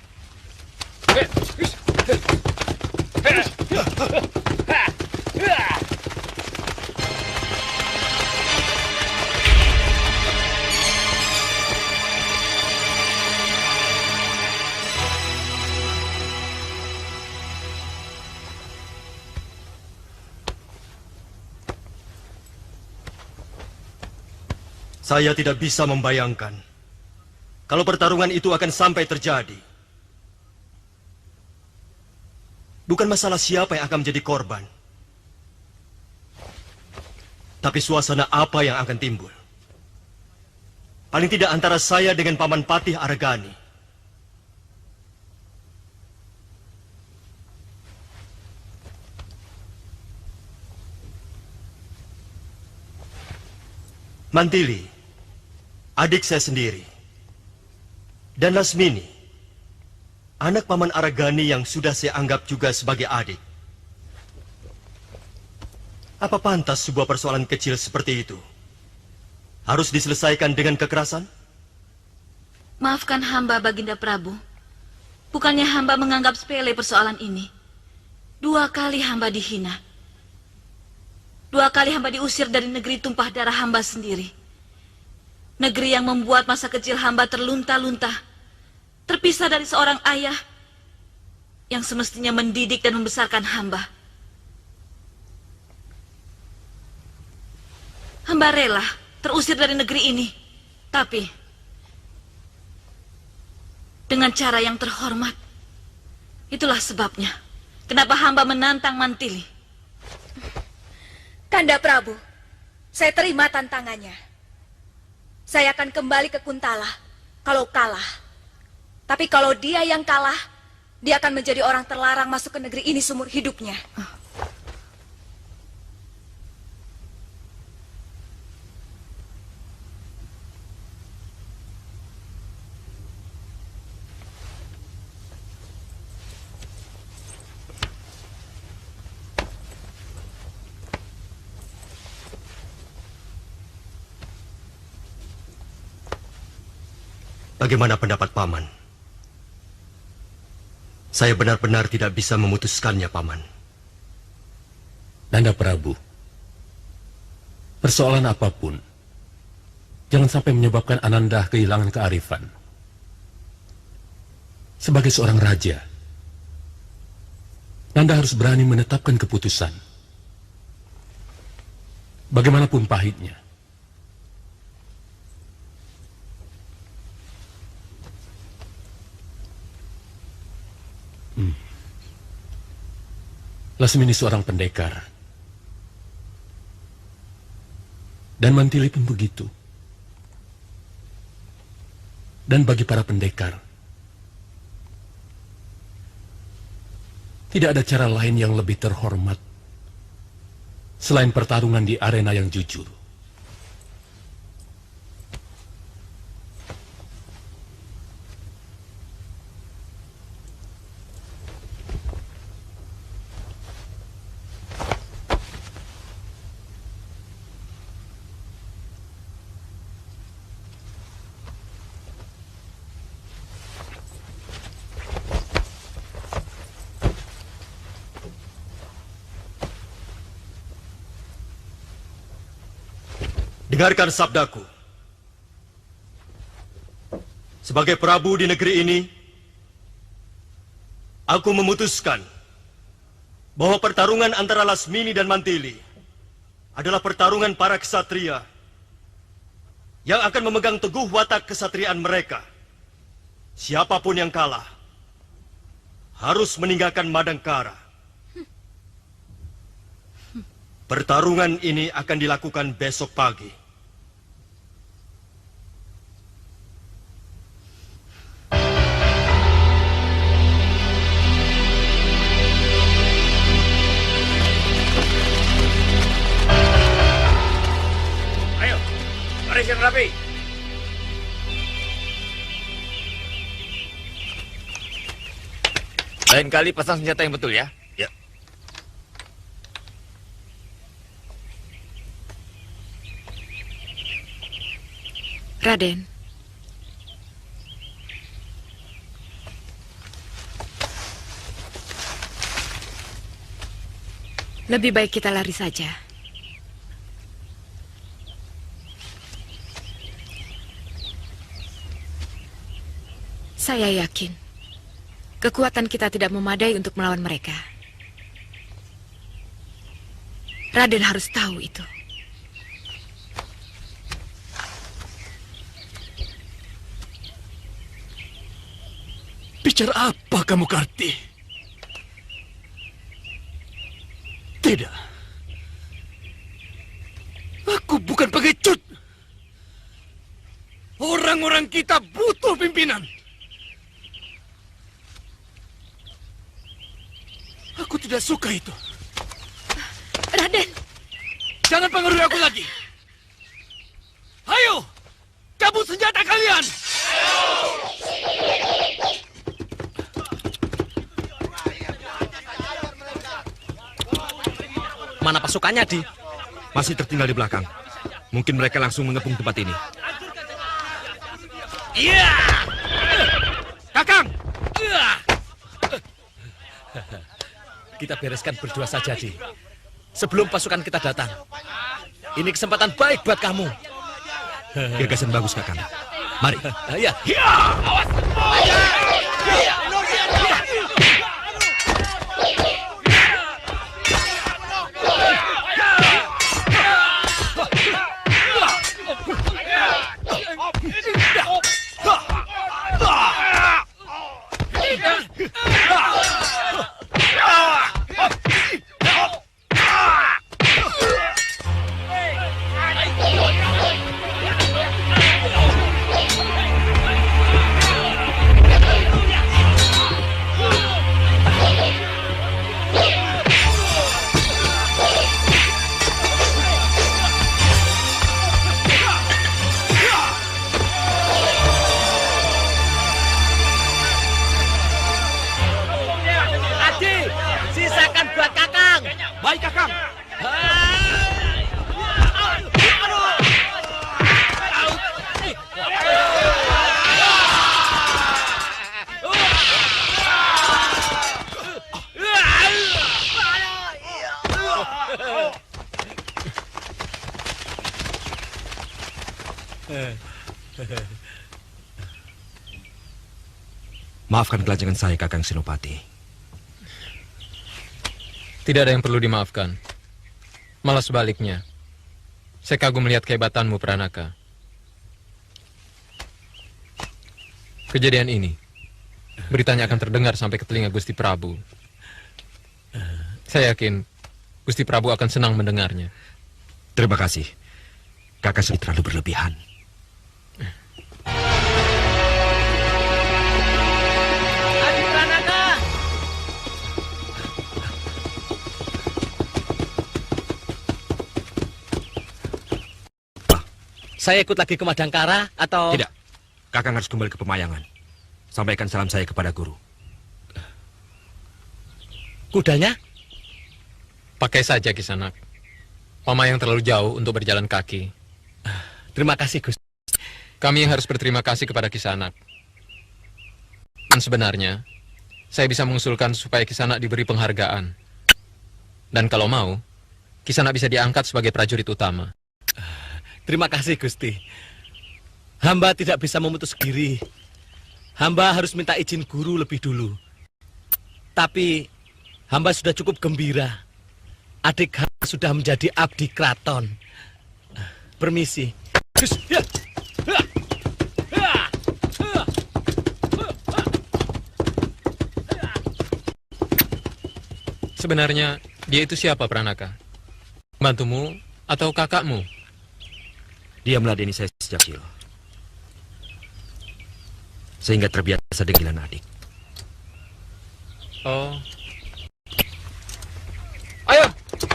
S7: Saya tidak bisa membayangkan kalau pertarungan itu akan sampai terjadi. Bukan masalah siapa yang akan menjadi korban, tapi suasana apa yang akan timbul. Paling tidak antara saya dengan Paman Patih Argani. Mantili, adik saya sendiri, dan Lasmini, anak Paman Argani yang sudah saya anggap juga sebagai adik. Apa pantas sebuah persoalan kecil seperti itu harus diselesaikan dengan kekerasan?
S8: Maafkan hamba, Baginda Prabu. Bukannya hamba menganggap sepele persoalan ini. 2 kali hamba dihina. 2 kali hamba diusir dari negeri tumpah darah hamba sendiri. Negeri yang membuat masa kecil hamba terlunta-lunta. Terpisah dari seorang ayah yang semestinya mendidik dan membesarkan hamba. Hamba rela terusir dari negeri ini. Tapi dengan cara yang terhormat. Itulah sebabnya kenapa hamba menantang Mantili.
S15: Kanda Prabu, saya terima tantangannya. Saya akan kembali ke Kuntala kalau kalah. Tapi kalau dia yang kalah, dia akan menjadi orang terlarang masuk ke negeri ini seumur hidupnya.
S4: Bagaimana pendapat Paman? Saya benar-benar tidak bisa memutuskannya, Paman.
S5: Nanda Prabu, persoalan apapun, jangan sampai menyebabkan Ananda kehilangan kearifan. Sebagai seorang raja, Nanda harus berani menetapkan keputusan. Bagaimanapun pahitnya. Lasmini seorang pendekar. Dan Mantili pun begitu. Dan bagi para pendekar, tidak ada cara lain yang lebih terhormat selain pertarungan di arena yang jujur.
S4: Dengarkan sabdaku. Sebagai Prabu di negeri ini, aku memutuskan bahwa pertarungan antara Lasmini dan Mantili adalah pertarungan para kesatria yang akan memegang teguh watak kesatriaan mereka. Siapapun yang kalah harus meninggalkan Madangkara. Pertarungan ini akan dilakukan besok pagi.
S3: Ayo, barisan rapi.
S16: Lain kali pasang senjata yang betul ya.
S3: Ya.
S11: Raden. Lebih baik kita lari saja. Saya yakin kekuatan kita tidak memadai untuk melawan mereka. Raden harus tahu itu.
S7: Bicara apa kamu, Karti? Tidak. Aku bukan pengecut. Orang-orang kita butuh pimpinan. Aku tidak suka itu.
S11: Raden!
S7: Jangan pengaruhi aku lagi. Ayo, cabut senjata kalian.
S1: Mana pasukannya, Di?
S2: Masih tertinggal di belakang. Mungkin mereka langsung mengepung tempat ini.
S3: Iya!
S7: Kakang,
S1: Kita bereskan berdua saja, Di. Sebelum pasukan kita datang. Ini kesempatan baik buat kamu.
S2: Gagasan bagus, Kakang. Mari.
S1: Ya.
S3: Awas!
S5: Baik, Kakang.
S2: Maafkan kelancangan saya, Kakang Senopati.
S6: Tidak ada yang perlu dimaafkan. Malah sebaliknya. Saya kagum melihat kehebatanmu, Pranaka. Kejadian ini, beritanya akan terdengar sampai ke telinga Gusti Prabu. Saya yakin Gusti Prabu akan senang mendengarnya.
S2: Terima kasih. Kakak sudah terlalu berlebihan.
S1: Adi Pranaka! Saya ikut lagi ke Madangkara atau...
S2: Tidak. Kakang harus kembali ke Pemayangan. Sampaikan salam saya kepada guru.
S1: Kudanya?
S6: Pakai saja, Kisanak. Pamayang terlalu jauh untuk berjalan kaki.
S1: Terima kasih, Gus.
S6: Kami yang harus berterima kasih kepada Kisanak. Dan sebenarnya, saya bisa mengusulkan supaya Kisanak diberi penghargaan. Dan kalau mau, Kisanak bisa diangkat sebagai prajurit utama.
S1: Terima kasih, Gusti. Hamba tidak bisa memutus diri. Hamba harus minta izin guru lebih dulu. Tapi, hamba sudah cukup gembira. Adik hamba sudah menjadi abdi keraton. Permisi.
S6: Sebenarnya, dia itu siapa, Pranaka? Bantumu atau kakakmu?
S2: Dia meladeni saya sejak kecil. Sehingga terbiasa dengan adik.
S6: Oh.
S5: Ayo,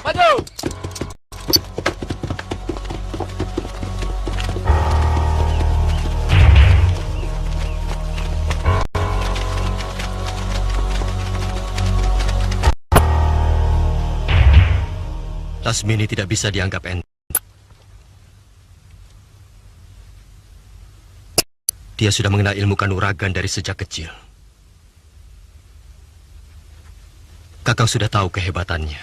S5: maju!
S4: Lasmini tidak bisa dianggap enteng. Dia sudah mengenal ilmu kanuragan dari sejak kecil. Kakang sudah tahu kehebatannya.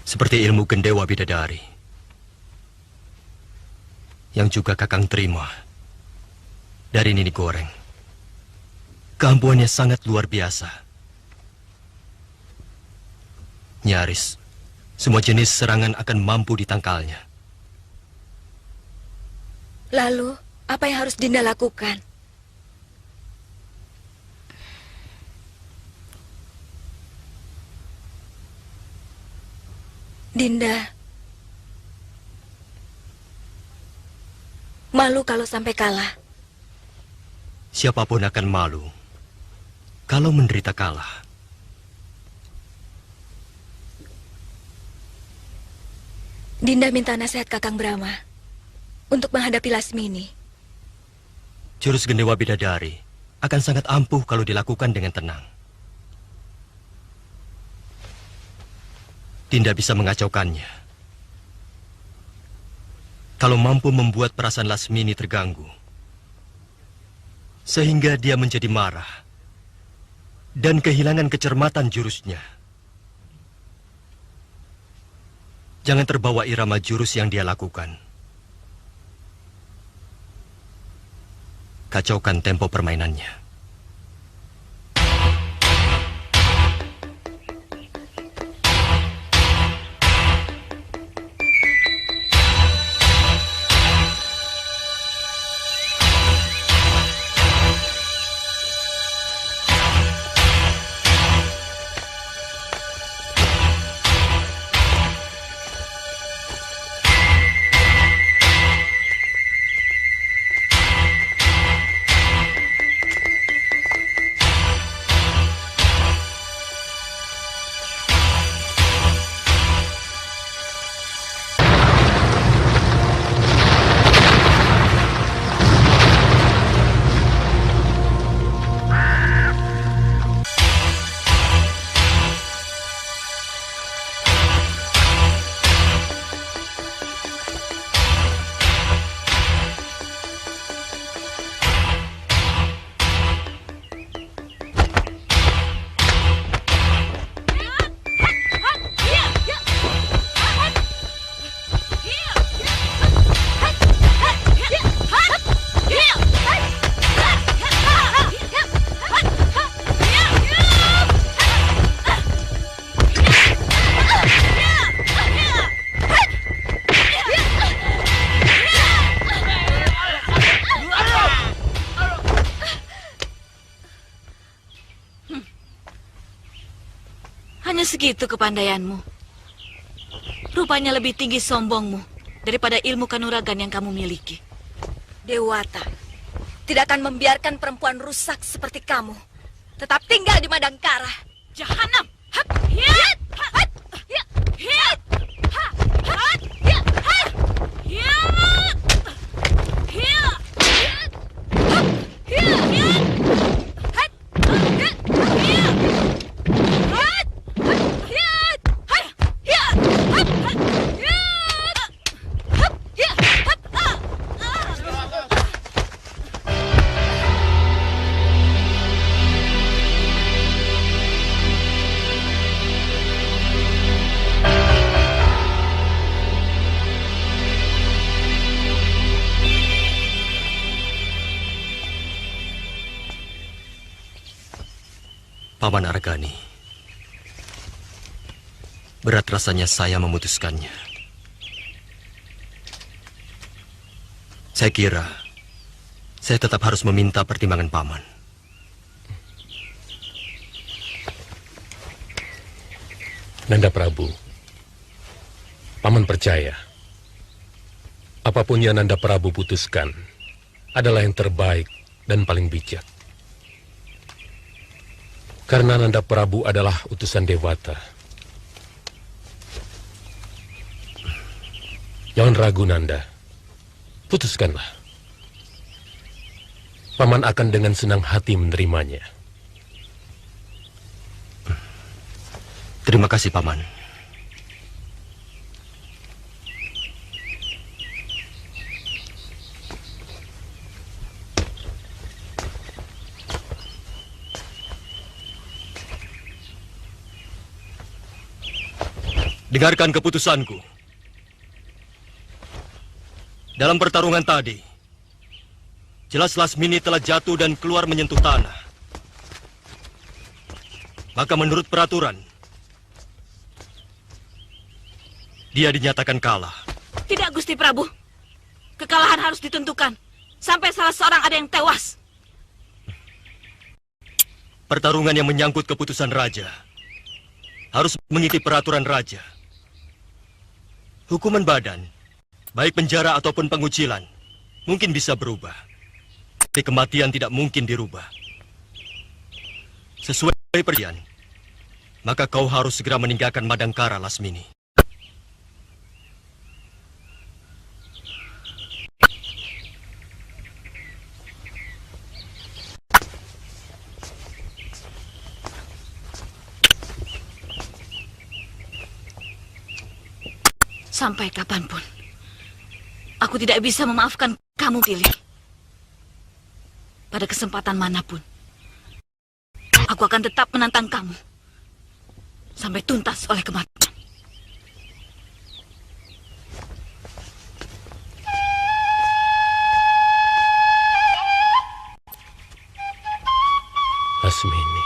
S4: Seperti ilmu Gendewa Bidadari. Yang juga Kakang terima dari Nini Goreng. Keampuannya sangat luar biasa. Nyaris, semua jenis serangan akan mampu ditangkalnya.
S15: Lalu, apa yang harus Dinda lakukan? Dinda, malu kalau sampai kalah.
S4: Siapapun akan malu kalau menderita kalah.
S15: Dinda minta nasihat Kakang Brahma untuk menghadapi Lasmini.
S4: Jurus Gendewa Bidadari akan sangat ampuh kalau dilakukan dengan tenang. Dinda bisa mengacaukannya. Kalau mampu membuat perasaan Lasmini terganggu, sehingga dia menjadi marah dan kehilangan kecermatan jurusnya. Jangan terbawa irama jurus yang dia lakukan. Kacaukan tempo permainannya.
S8: Hanya segitu kepandaianmu. Rupanya lebih tinggi sombongmu daripada ilmu kanuragan yang kamu miliki.
S15: Dewata tidak akan membiarkan perempuan rusak seperti kamu tetap tinggal di Madangkara.
S8: Jahanam!
S4: Paman Argani, berat rasanya saya memutuskannya. Saya kira saya tetap harus meminta pertimbangan paman.
S5: Nanda Prabu, paman percaya apapun yang Nanda Prabu putuskan adalah yang terbaik dan paling bijak. Karena Nanda Prabu adalah utusan Dewata. Jangan ragu, Nanda. Putuskanlah. Paman akan dengan senang hati menerimanya.
S4: Terima kasih, Paman. Dengarkan keputusanku. Dalam pertarungan tadi, jelas Lasmini telah jatuh dan keluar menyentuh tanah. Maka menurut peraturan, dia dinyatakan kalah.
S8: Tidak, Gusti Prabu. Kekalahan harus ditentukan. Sampai salah seorang ada yang tewas.
S4: Pertarungan yang menyangkut keputusan raja harus mengikuti peraturan raja. Hukuman badan, baik penjara ataupun pengucilan, mungkin bisa berubah. Tapi kematian tidak mungkin dirubah. Sesuai perjanjian, maka kau harus segera meninggalkan Madangkara, Lasmini.
S8: Sampai kapanpun, aku tidak bisa memaafkan kamu, Pilih. pada kesempatan manapun. Aku akan tetap menantang kamu sampai tuntas oleh kematian.
S3: Lasmini.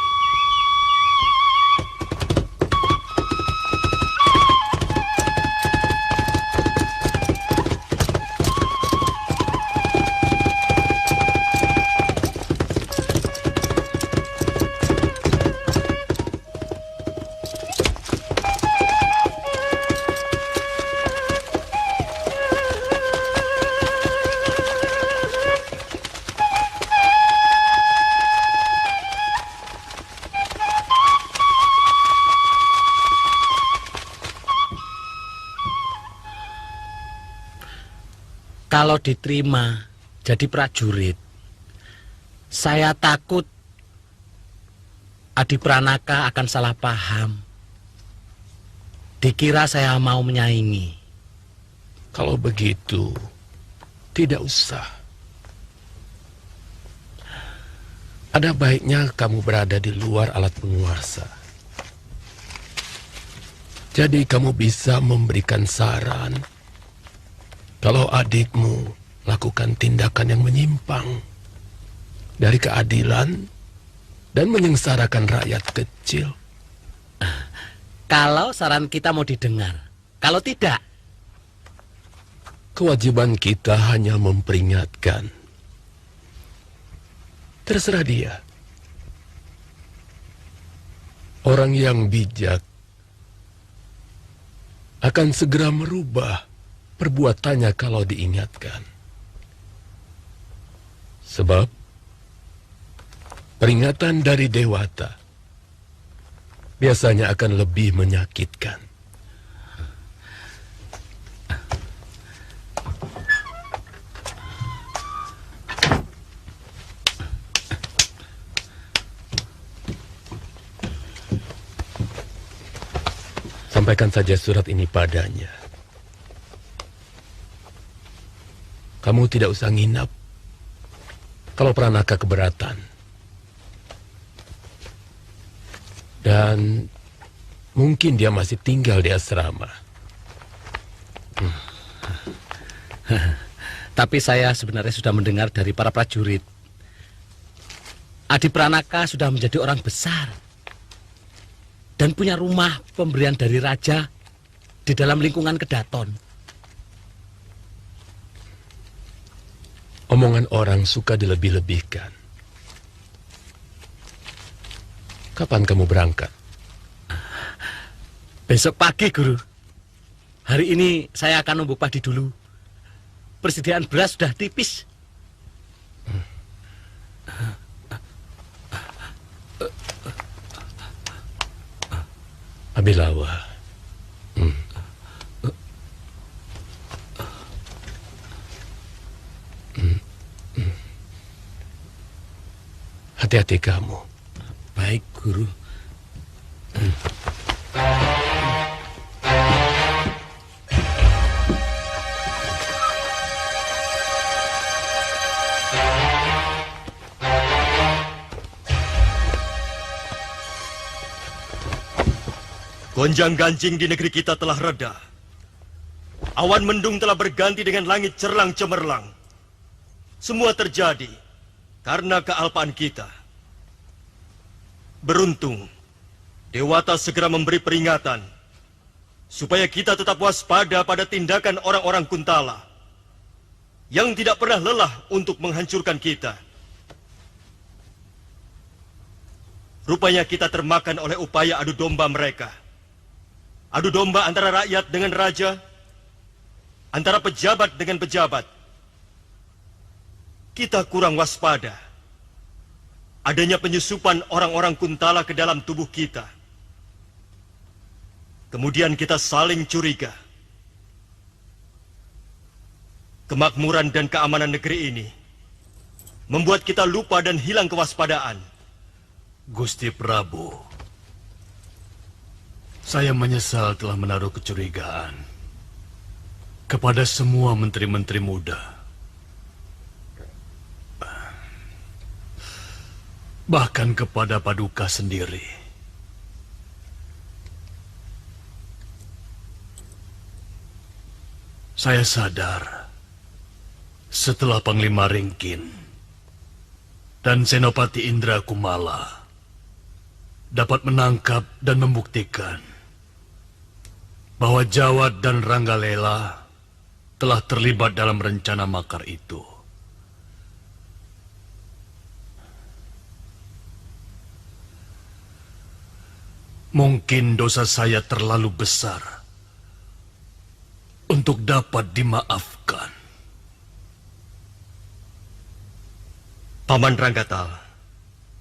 S1: Kalau diterima jadi prajurit, saya takut Adi Pranaka akan salah paham. Dikira saya mau menyaingi.
S3: Kalau begitu, tidak usah. Ada baiknya kamu berada di luar alat penguasa. Jadi kamu bisa memberikan saran kalau adikmu lakukan tindakan yang menyimpang dari keadilan dan menyengsarakan rakyat kecil.
S1: Kalau saran kita mau didengar, kalau tidak,
S3: kewajiban kita hanya memperingatkan. Terserah dia. Orang yang bijak akan segera merubah perbuatannya kalau diingatkan. Sebab peringatan dari dewata biasanya akan lebih menyakitkan. Sampaikan saja surat ini padanya. Kamu tidak usah nginap kalau Pranaka keberatan. Dan mungkin dia masih tinggal di asrama.
S1: Tapi saya sebenarnya sudah mendengar dari para prajurit. Adi Pranaka sudah menjadi orang besar dan punya rumah pemberian dari raja di dalam lingkungan Kedaton.
S3: Omongan orang suka dilebih-lebihkan. Kapan kamu berangkat?
S1: Besok pagi, Guru. Hari ini saya akan numbuk padi dulu. Persediaan beras sudah tipis.
S3: Abilawa. Hati-hati kamu.
S1: Baik, Guru.
S4: Gonjang-ganjing di negeri kita telah reda. Awan mendung telah berganti dengan langit cerlang cemerlang. Semua terjadi karena kealpaan kita. Beruntung, Dewata segera memberi peringatan supaya kita tetap waspada pada tindakan orang-orang Kuntala yang tidak pernah lelah untuk menghancurkan kita. Rupanya kita termakan oleh upaya adu domba mereka. Adu domba antara rakyat dengan raja, antara pejabat dengan pejabat. Kita kurang waspada. Adanya penyusupan orang-orang Kuntala ke dalam tubuh kita. Kemudian kita saling curiga. Kemakmuran dan keamanan negeri ini membuat kita lupa dan hilang kewaspadaan.
S7: Gusti Prabu, saya menyesal telah menaruh kecurigaan kepada semua menteri-menteri muda. bahkan kepada Paduka sendiri. Saya sadar setelah Panglima Ringkin dan Senopati Indra Kumala dapat menangkap dan membuktikan bahwa Jawad dan Ranggalela telah terlibat dalam rencana makar itu. Mungkin dosa saya terlalu besar untuk dapat dimaafkan.
S4: Paman Ranggatal,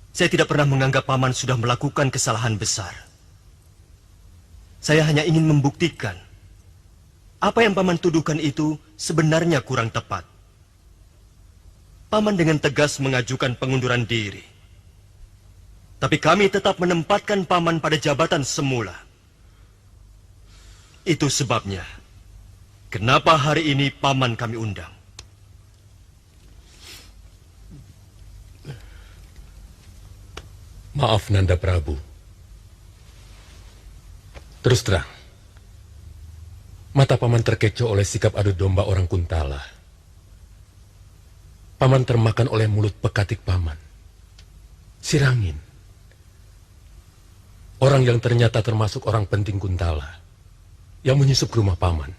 S4: saya tidak pernah menganggap Paman sudah melakukan kesalahan besar. Saya hanya ingin membuktikan apa yang Paman tuduhkan itu sebenarnya kurang tepat. Paman dengan tegas mengajukan pengunduran diri. Tapi kami tetap menempatkan Paman pada jabatan semula. Itu sebabnya kenapa hari ini Paman kami undang.
S17: Maaf Nanda Prabu. Terus terang, mata Paman terkecoh oleh sikap adu domba orang Kuntala. Paman termakan oleh mulut pekatik Paman, Sirangin. Orang yang ternyata termasuk orang penting Kuntala yang menyusup ke rumah Paman.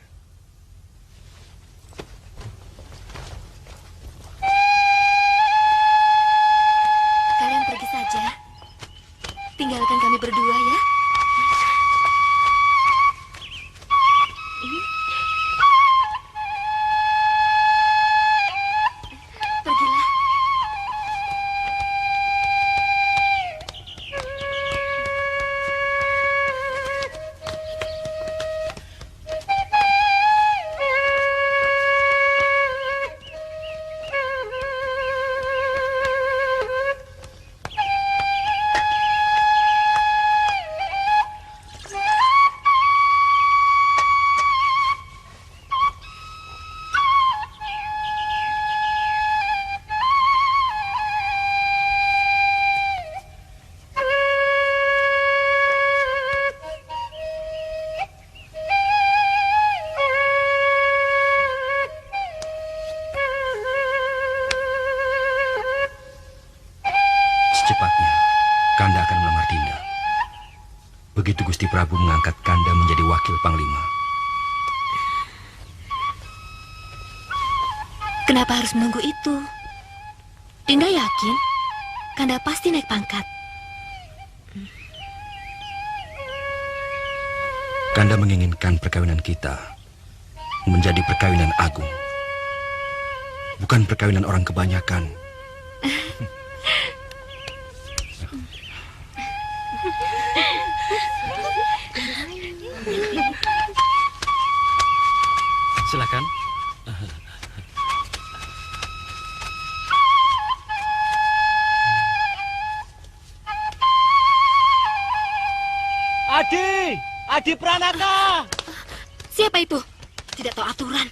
S11: Kalian pergi saja. Tinggalkan kami berdua ya. Pergilah.
S2: Secepatnya, Kanda akan melamar Dinda. Begitu Gusti Prabu mengangkat Kanda menjadi wakil Panglima.
S11: Kenapa harus menunggu itu? Dinda yakin Kanda pasti naik pangkat.
S2: Kanda menginginkan perkawinan kita menjadi perkawinan agung. Bukan perkawinan orang kebanyakan.
S10: Silakan.
S1: Adi Pranaka.
S11: Siapa itu? Tidak tahu aturan.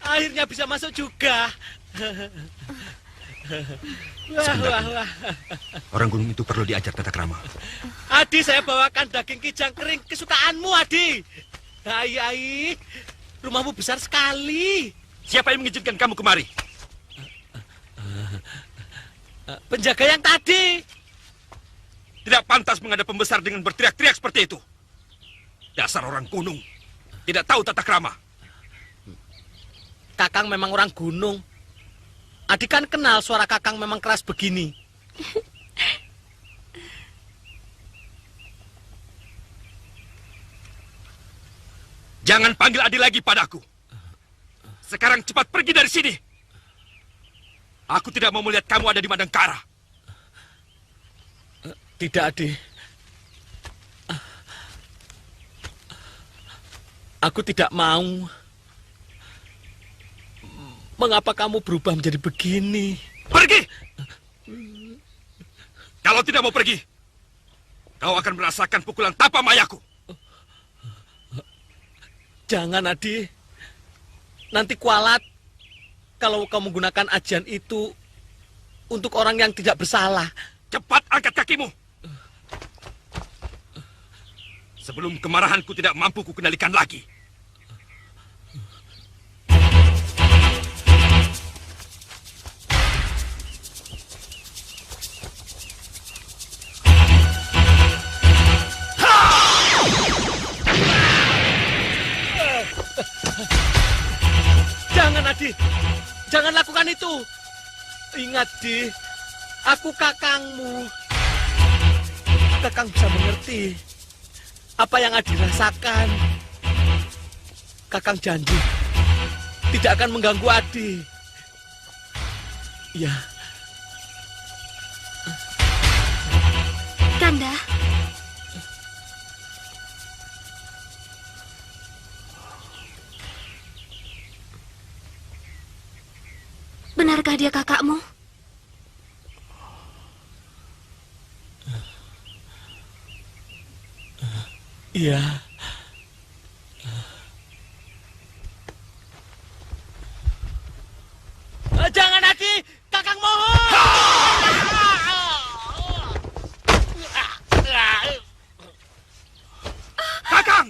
S1: Akhirnya bisa masuk juga. Wah.
S2: Orang gunung itu perlu diajar tata krama.
S1: Adi, saya bawakan daging kijang kering kesukaanmu, Adi. Ai, rumahmu besar sekali.
S2: Siapa yang mengizinkan kamu kemari?
S1: Penjaga yang tadi.
S2: Tidak pantas menghadap pembesar dengan berteriak-teriak seperti itu. Dasar orang gunung. Tidak tahu tata krama.
S1: Kakang memang orang gunung. Adi kan kenal suara Kakang memang keras begini.
S2: Jangan panggil Adi lagi padaku. Sekarang cepat pergi dari sini. Aku tidak mau melihat kamu ada di Madangkara.
S1: Tidak, Adi. Aku tidak mau. Mengapa kamu berubah menjadi begini?
S2: Pergi! Kalau tidak mau pergi, kau akan merasakan pukulan tapa mayaku.
S1: Jangan, Adi. Nanti kualat. kalau kau menggunakan ajian itu untuk orang yang tidak bersalah.
S5: Cepat angkat kakimu. Sebelum kemarahanku tidak mampu kukendalikan lagi.
S1: Jangan, Adi. Jangan lakukan itu. Ingat, Di. Aku kakangmu. Kakang bisa mengerti apa yang Adi rasakan. Kakang janji tidak akan mengganggu Adi. Ya.
S11: Kanda. Benarkah dia kakakmu?
S1: Iya. Jangan, Adi. Kakang mohon.
S5: Kakang!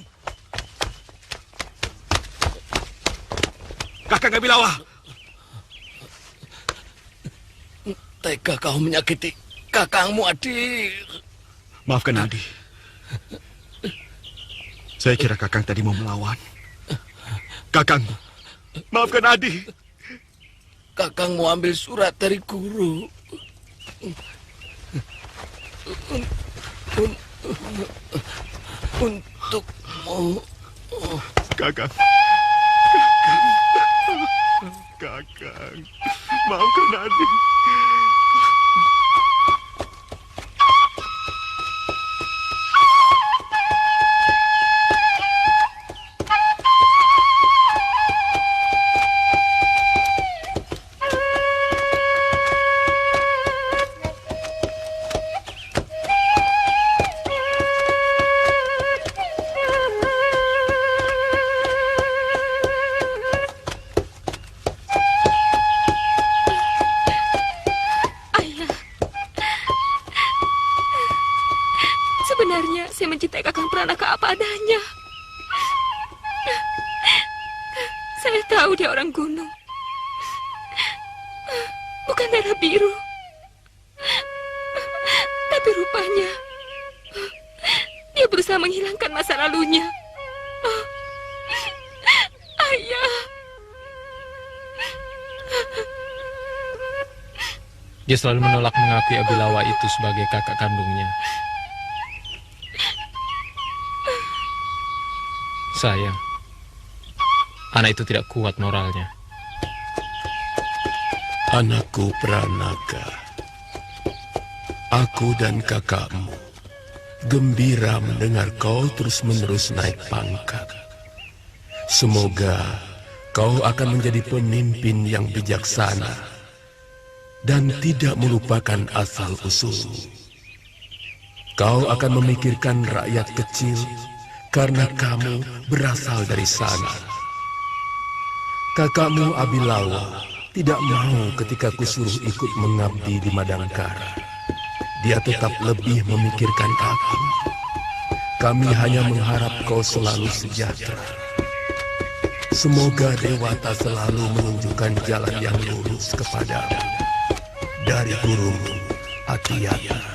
S5: Kakang Abilawa!
S1: Tega kau menyakiti kakangmu, Adi.
S5: Maafkan Adi. Saya kira Kakang tadi mau melawan. Kakang, maafkan Adi.
S1: Kakang mau ambil surat dari guru. Untukmu.
S5: Kakang. Kakang. Maafkan Adi.
S11: Sebenarnya saya mencintai Kakang Pranaka apa adanya. Saya tahu dia orang gunung. Bukan darah biru. Tapi rupanya dia berusaha menghilangkan masa lalunya. Ayah.
S6: Dia selalu menolak mengakui Abilawa itu sebagai kakak kandungnya. Sayang, anak itu tidak kuat moralnya.
S17: Anakku Pranaka, aku dan kakakmu gembira mendengar kau terus-menerus naik pangkat. Semoga kau akan menjadi pemimpin yang bijaksana dan tidak melupakan asal-usulmu. Kau akan memikirkan rakyat kecil karena kamu berasal dari sana. Kakakmu Abilawa tidak mau ketika kusuruh ikut mengabdi di Madangkara. Dia tetap lebih memikirkan aku. Kami hanya mengharap kau selalu sejahtera. Semoga Dewata selalu menunjukkan jalan yang lurus kepadamu. Dari gurumu, Hatiyata.